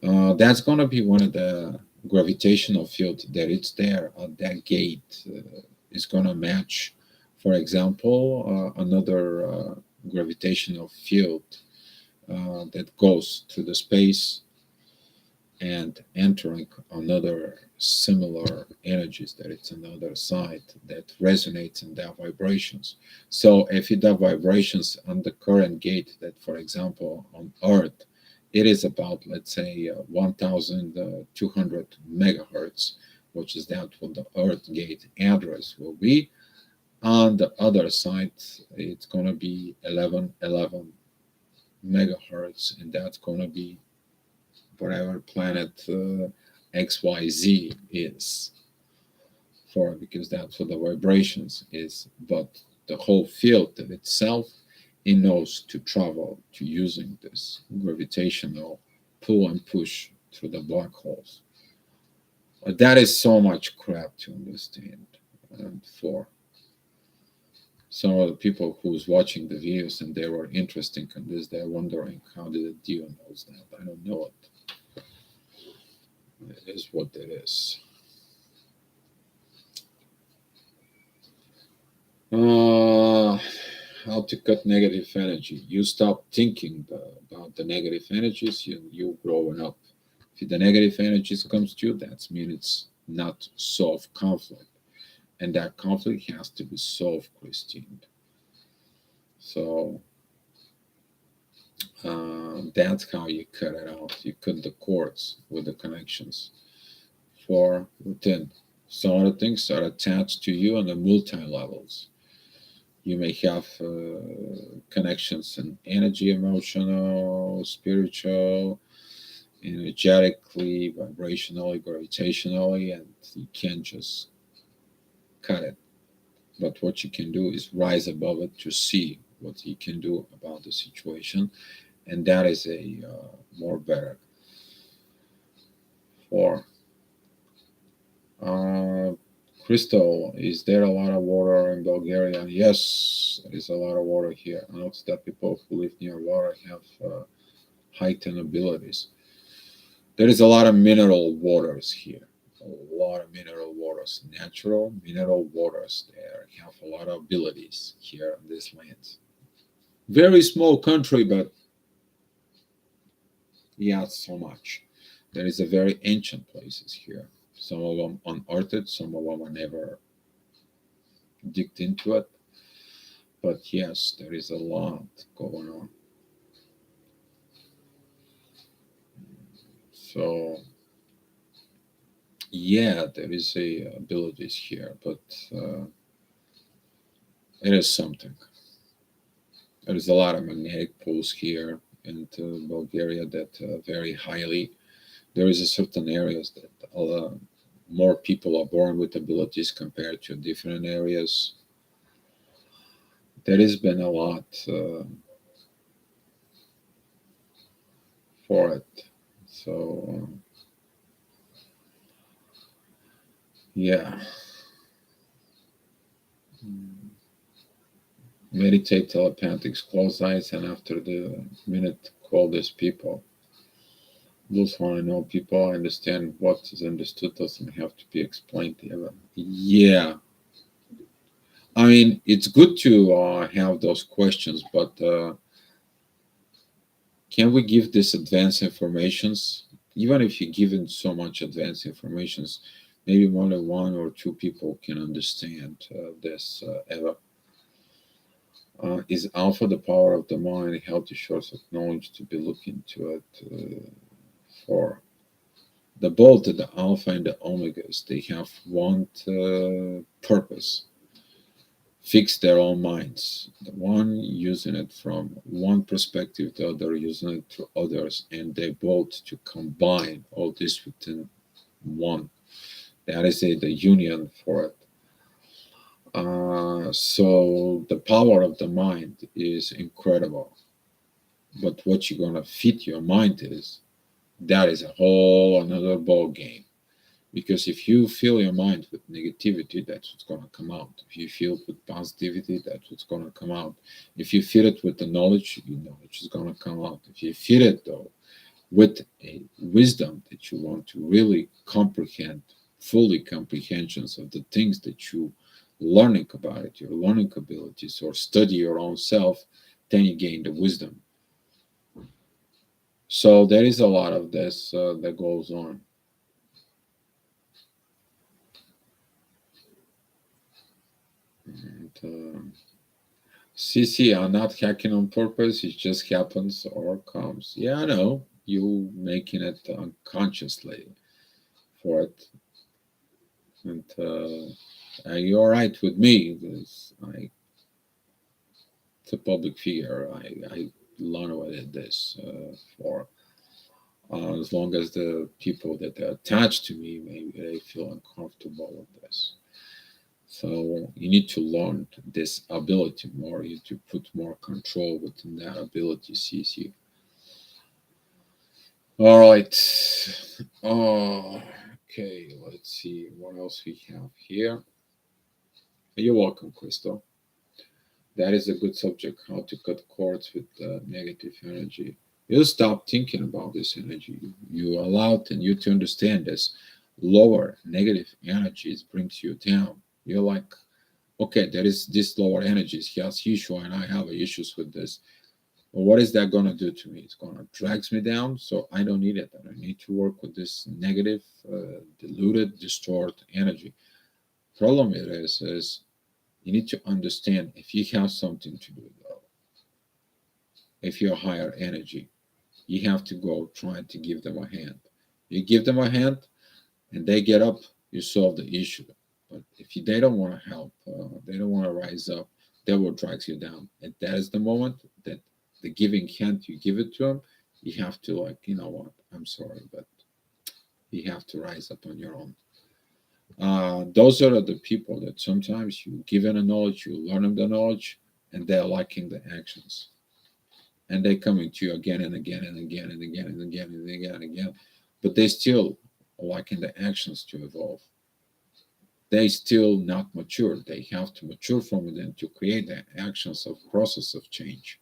Speaker 1: That's gonna be one of the gravitational field that it's there at that gate is gonna match, for example, another gravitational field that goes through the space and entering another similar energies that it's another side that resonates in their vibrations. So if it have vibrations on the current gate that, for example, on Earth, it is about, let's say, 1200 megahertz, which is that what the Earth gate address will be. On the other side, it's going to be 1111 megahertz, and that's going to be whatever planet XYZ is for, because that's what the vibrations is. But the whole field of itself, it knows to travel to using this gravitational pull and push through the black holes. That is so much crap to understand. And for some of the people who's watching the videos and they were interested in this, they're wondering how did the deal knows that. I don't know it. It is what it is. Uh, how to cut negative energy. You stop thinking about the negative energies, you growing up. If the negative energies comes to you, that means it's not solved conflict. And that conflict has to be solved, Christine. So that's how you cut it out. You cut the cords with the connections for within. Some other things are attached to you on the multi levels. You may have connections in energy, emotional, spiritual, energetically, vibrationally, gravitationally, and you can't just cut it. But what you can do is rise above it to see what you can do about the situation, and that is a more better for. Uh, Crystal, is there a lot of water in Bulgaria? Yes, there is a lot of water here. I noticed that people who live near water have heightened abilities. There is a lot of mineral waters here. A lot of mineral waters, natural mineral waters. They have a lot of abilities here on this land. Very small country, but yeah, so much. There is a very ancient places here. Some of them unearthed, some of them are never digged into it. But yes, there is a lot going on. So yeah, there is a abilities here, but it is something. There is a lot of magnetic poles here in Bulgaria that vary highly. There is a certain areas that more people are born with abilities compared to different areas. There has been a lot for it. So yeah, Mm. Meditate telepathics, close eyes, and after the minute, call these people. Those who I know people understand what is understood doesn't have to be explained ever. Yeah, I mean it's good to have those questions, but can we give this advanced informations? Even if you give it so much advanced informations, maybe only one or two people can understand this ever. Is alpha the power of the mind, a healthy source of knowledge to be looked into it for? The both the alpha and the omegas, they have one purpose: fix their own minds. The one using it from one perspective, the other using it to others, and they both to combine all this within one. That is the union for it. So the power of the mind is incredible, but what you're gonna fit your mind is, that is a whole another ball game. Because if you fill your mind with negativity, that's what's gonna come out. If you fill it with positivity, that's what's gonna come out. If you fill it with the knowledge, your knowledge is gonna come out. If you fill it though with a wisdom that you want to really comprehend, fully comprehensions of the things that you learning about it, your learning abilities, or study your own self, then you gain the wisdom. So there is a lot of this that goes on. And, CC, I'm not hacking on purpose. It just happens or comes. Yeah, I know. You making it unconsciously for it. And you're right with me. Because it's a public figure. I learn what it is for. As long as the people that are attached to me, maybe they feel uncomfortable with this. So you need to learn this ability more. You need to put more control within that ability, CC. All right. Okay, let's see what else we have here. You're welcome, Crystal. That is a good subject, how to cut cords with negative energy. You stop thinking about this energy. You allow and you to understand this. Lower negative energies brings you down. You're like, okay, there is this lower energies. Yes, issue, and I have issues with this. Well, what is that going to do to me? It's going to drag me down, so I don't need it. I don't need to work with this negative, diluted, distorted energy. Problem it is you need to understand if you have something to do, though, if you're higher energy, you have to go try to give them a hand. You give them a hand, and they get up, you solve the issue. But if they don't want to help, they don't want to rise up, they will drag you down. And that is the moment that the giving hand, you give it to them, you have to, like, you know what, I'm sorry, but you have to rise up on your own. Those are the people that sometimes you give them the knowledge, you learn them the knowledge, and they're liking the actions. And they're coming to you again and again and again and again and again and again and again. But they still liking the actions to evolve. They still not mature. They have to mature from it and to create the actions of process of change.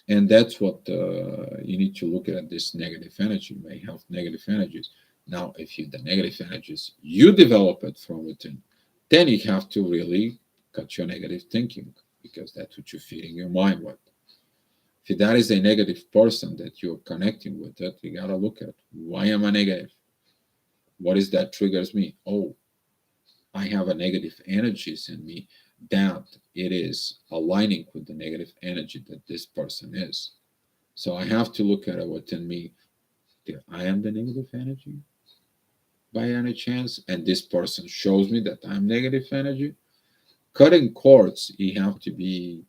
Speaker 1: And that's what you need to look at. This negative energy. You may have negative energies. Now, if you the negative energies you develop it from within, then you have to really cut your negative thinking, because that's what you're feeding your mind with. If that is a negative person that you're connecting with, it, you gotta look at why am I negative? What is that triggers me? Oh, I have a negative energies in me, that it is aligning with the negative energy that this person is. So I have to look at it within me. That I am the negative energy by any chance, and this person shows me that I'm negative energy. Cutting cords, you have to be.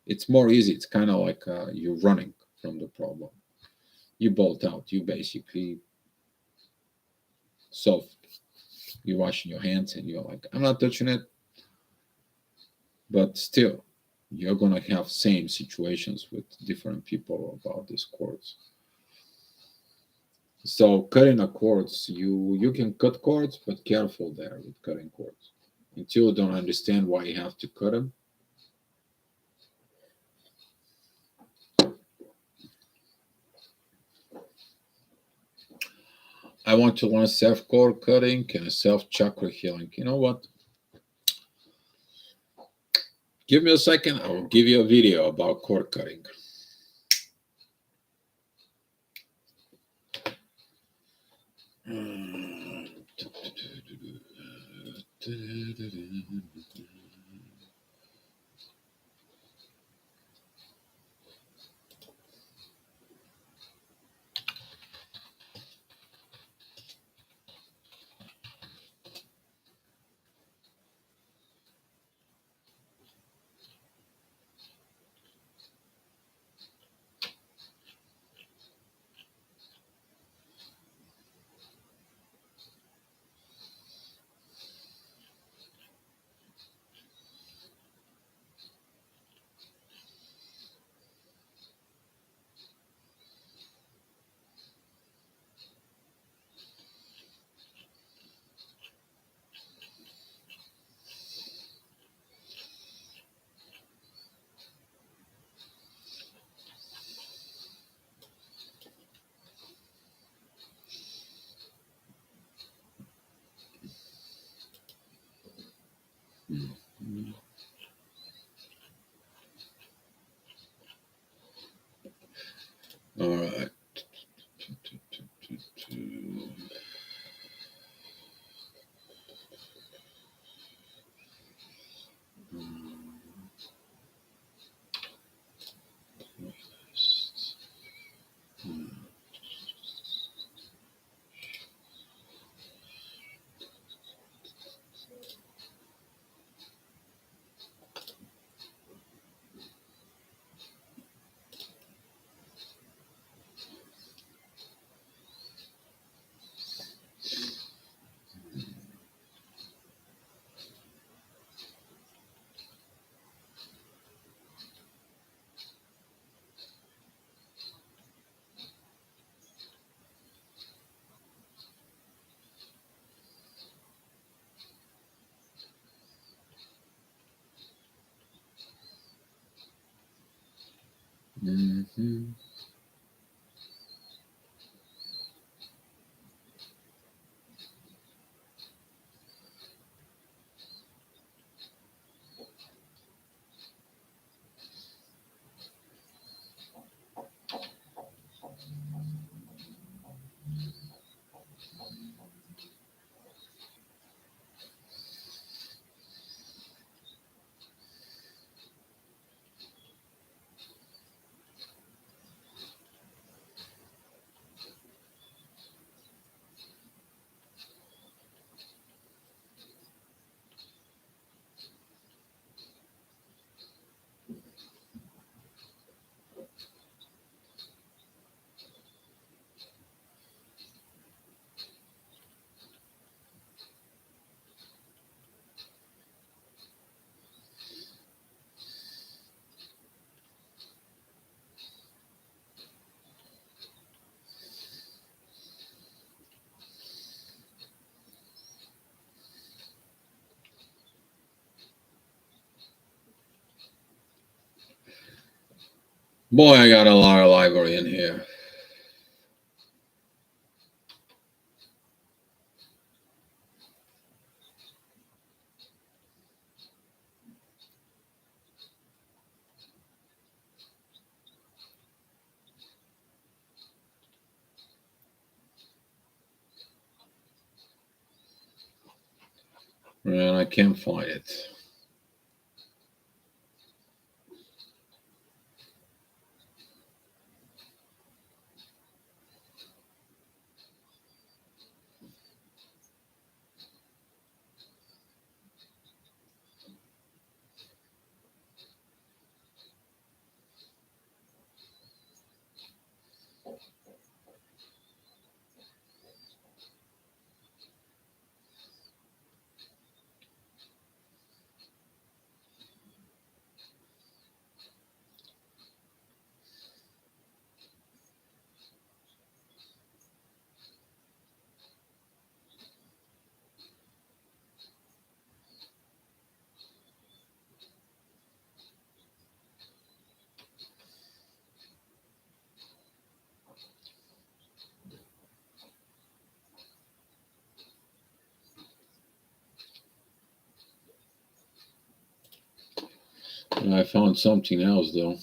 Speaker 1: It's more easy. It's kind of like you're running from the problem. You bolt out. You basically solve. You're washing your hands, and you're like, I'm not touching it. But still, you're gonna have same situations with different people about these cords. So cutting a cords, you can cut cords, but careful there with cutting cords. until you don't understand why you have to cut them. I want to learn self cord cutting and self chakra healing. You know what? Give me a second. I will give you a video about cord cutting. All right. Mm-hmm. Boy, I got a lot of library in here. And I can't find it. I found something else though.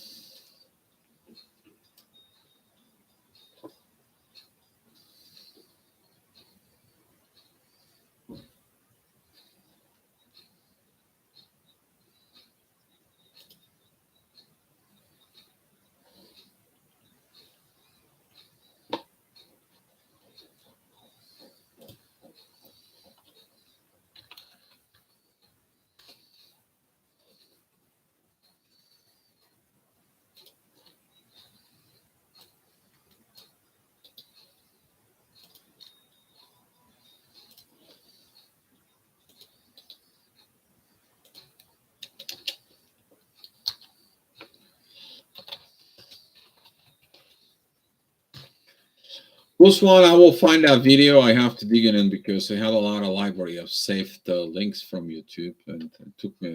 Speaker 1: This one, I will find that video. I have to dig in because I had a lot of library of saved links from YouTube, and it took me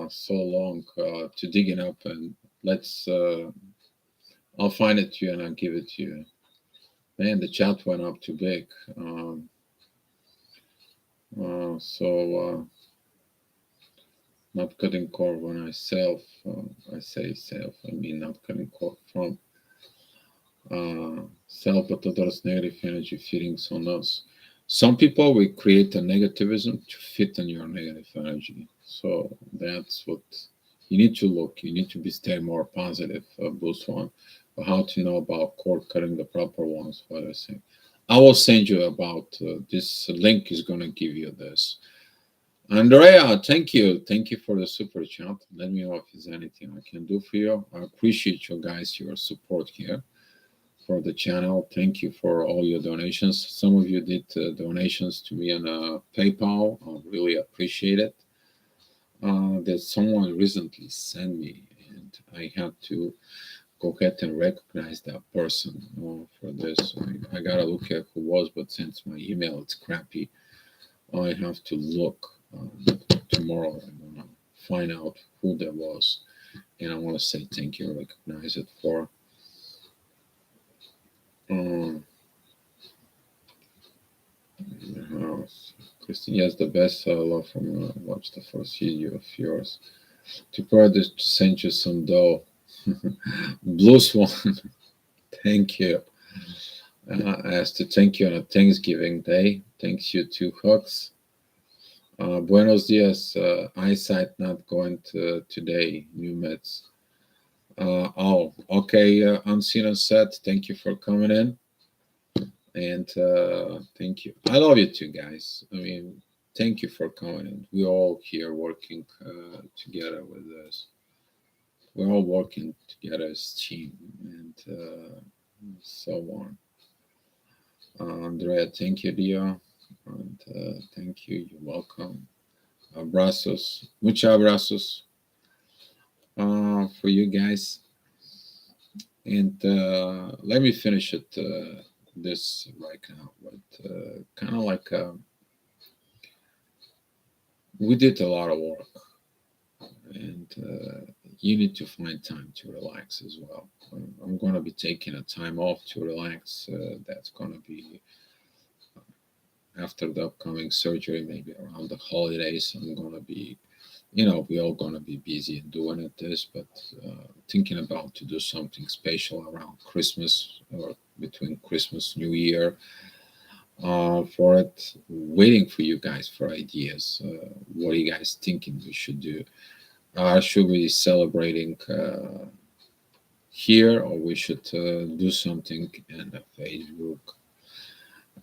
Speaker 1: so long to dig it up. And let's, I'll find it to you and I'll give it to you. Man, the chat went up too big. So not cutting cord when I say self, I mean not cutting cord from self, but others negative energy feelings on us. Some people will create a negativism to fit in your negative energy. So that's what you need to look. You need to be stay more positive, boost one. But how to know about cord cutting the proper ones? What I say. I will send you about this link is going to give you this. Andrea, thank you. Thank you for the super chat. Let me know if there's anything I can do for you. I appreciate you guys, your support here for the channel. Thank you for all your donations. Some of you did donations to me on PayPal. I really appreciate it. That someone recently sent me, and I had to go ahead and recognize that person for this. I gotta look at who was, but since my email it's crappy, I have to look tomorrow. I'm gonna find out who that was, and I want to say thank you, recognize it for. Christine, yes, the best I love from watch the first video of yours. To further to send you some dough. Blue Swan, thank you. I asked to thank you on a Thanksgiving Day. Thanks you too, Hooks. Buenos dias. Eyesight not going to today. New Mets. Oh, okay. Unseen said, thank you for coming in. And thank you. I love you too, guys. I mean, thank you for coming in. We're all here working together with this. We're all working together as a team and so on. Andrea, thank you, dear. And thank you. You're welcome. Abrazos. Muchos abrazos for you guys. And let me finish it this right now. But kind of like we did a lot of work, and you need to find time to relax as well. I'm going to be taking a time off to relax. That's going to be after the upcoming surgery, maybe around the holidays. I'm going to be, we all going to be busy and doing it this, but thinking about to do something special around Christmas or between Christmas, New Year. For it, waiting for you guys for ideas. What are you guys thinking we should do? Should we be celebrating here, or we should do something in the Facebook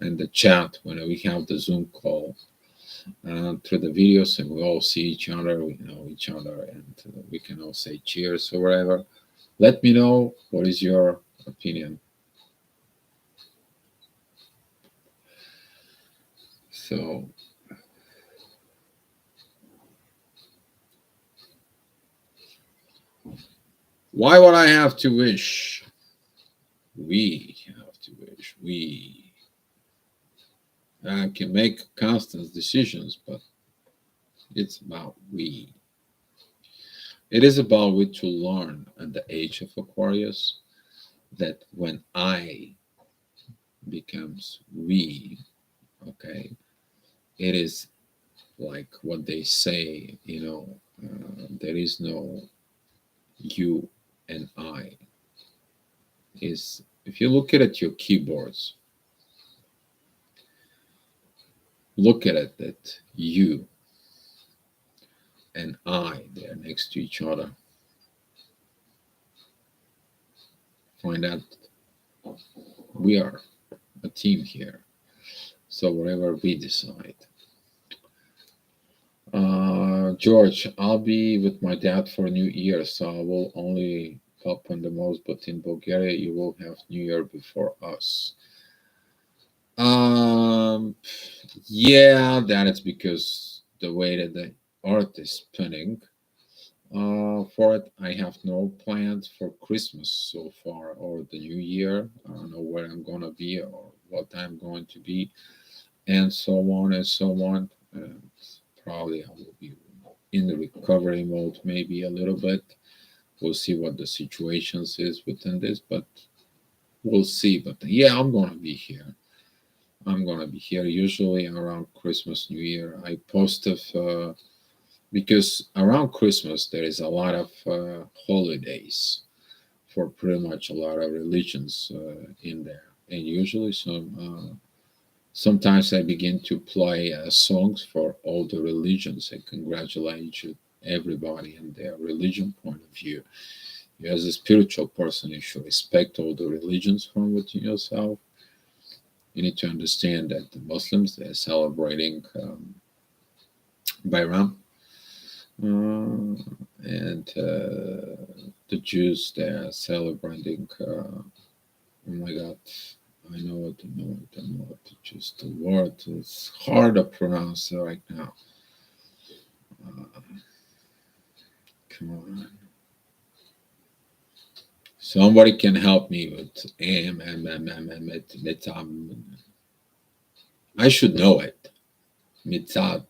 Speaker 1: and the chat when we have the Zoom call through the videos, and we all see each other, we know each other, and we can all say cheers or whatever. Let me know what is your opinion. So why would I have to wish? We have to wish. We can make constant decisions, but it's about we. It is about we to learn at the age of Aquarius that when I becomes we, okay, it is like what they say, There is no you and I. Is if you look at your keyboards, look at it that you and I, they're next to each other. Find out we are a team here. So whatever we decide. George, I'll be with my dad for New Year, so I will only pop on the most, but in Bulgaria you will have New Year before us. Um, yeah, that is because the way that the earth is spinning. For it, I have no plans for Christmas so far or the New Year. I don't know where I'm gonna be or what I'm going to be, and so on and so on. And probably I will be in the recovery mode, maybe a little bit. We'll see what the situations is within this, but we'll see. But yeah, I'm gonna be here. I'm gonna be here. Usually around Christmas, New Year, I post of because around Christmas there is a lot of holidays for pretty much a lot of religions in there, and usually sometimes I begin to play songs for all the religions and congratulate everybody in their religion point of view. You, as a spiritual person, you should respect all the religions from within yourself. You need to understand that the Muslims they're celebrating Bayram, and the Jews they're celebrating. Oh my God, I know what. Just the word is hard to pronounce right now. Uh, Come on, somebody can help me with I should know it. Mitzad.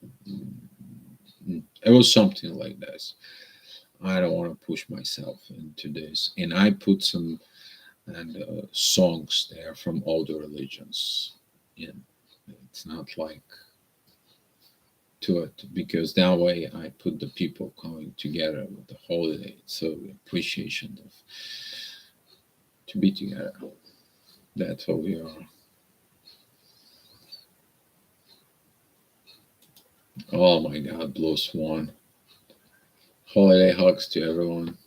Speaker 1: It was something like this. I don't want to push myself into this, and I put some and songs there from all the religions in. It's not like to it because that way I put the people coming together with the holiday. So appreciation of to be together. That's what we are. Oh my God, Blue Swan. Holiday hugs to everyone.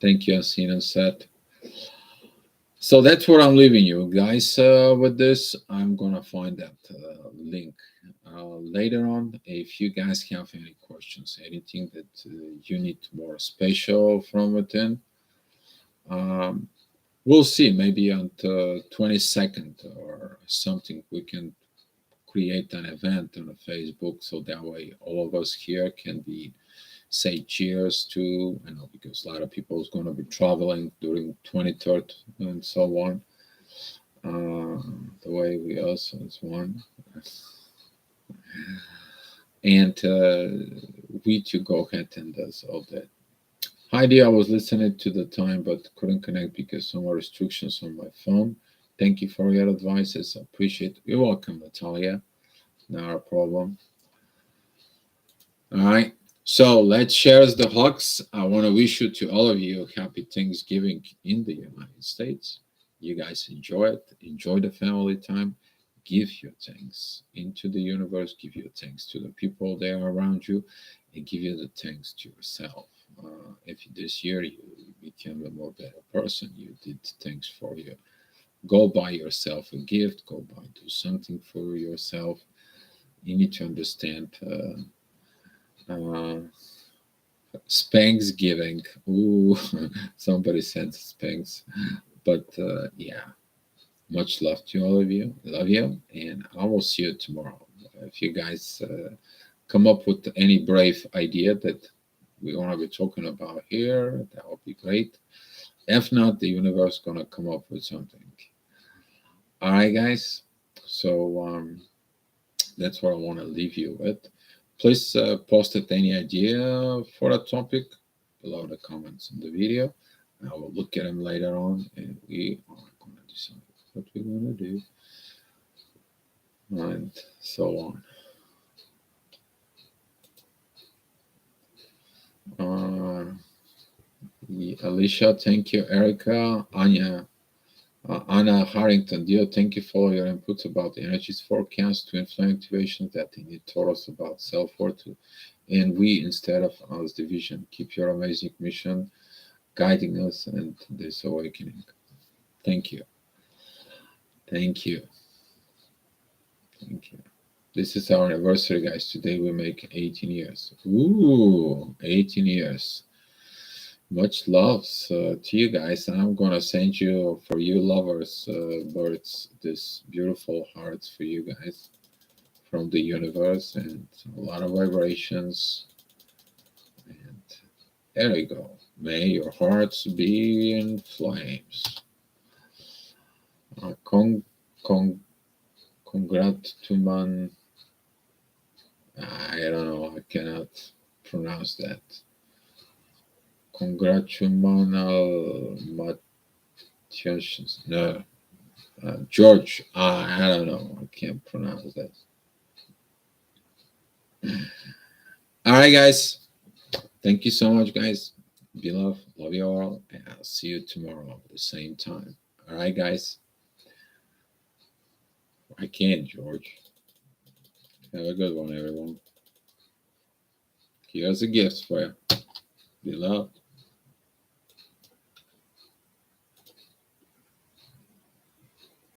Speaker 1: Thank you, Asin and Seth. So that's what I'm leaving you guys with this. I'm gonna find that link later on. If you guys have any questions, anything that you need more special from within, um, we'll see. Maybe on the 22nd or something, we can create an event on the Facebook so that way all of us here can be say cheers to, because a lot of people is going to be traveling during 23rd and so on. The way we also is one. And we to go ahead and does all that. Heidi, I was listening to the time but couldn't connect because some restrictions on my phone. Thank you for your advices. I appreciate it. You're welcome, Natalia. Not a problem. All right. So let's share the hugs. I want to wish you to all of you happy Thanksgiving in the United States. You guys enjoy it. Enjoy the family time. Give your thanks into the universe. Give your thanks to the people there around you, and give you the thanks to yourself. If this year you became a more better person, you did things for you. Go buy yourself a gift. Go buy do something for yourself. You need to understand. Uh, Spanksgiving. Ooh, somebody said Spanks. But yeah, much love to all of you. Love you. And I will see you tomorrow. If you guys come up with any brave idea that we want to be talking about here, that would be great. If not, the universe is going to come up with something. All right, guys. So that's what I want to leave you with. Please post it any idea for a topic below the comments in the video. I will look at them later on and we are going to decide what we're going to do and so on. Uh, Alicia, thank you. Erica, Anya, Anna Harrington, dear, thank you for all your inputs about the energy's forecast to inflame activation that they told us about self-worth and we instead of us division. Keep your amazing mission guiding us and this awakening. Thank you. Thank you. Thank you. This is our anniversary, guys. Today we make 18 years. Ooh, 18 years. Much love to you guys. I'm gonna send you for you lovers, birds, this beautiful hearts for you guys from the universe and a lot of vibrations. And there you go. May your hearts be in flames. Con, con, congratuman. I don't know. I cannot pronounce that. Congratumanal Matthias. No. George. I don't know. I can't pronounce that. All right, guys. Thank you so much, guys. Be love. Love you all. And I'll see you tomorrow at the same time. All right, guys. I can't, George. Have a good one, everyone. Here's a gift for you. Be loved.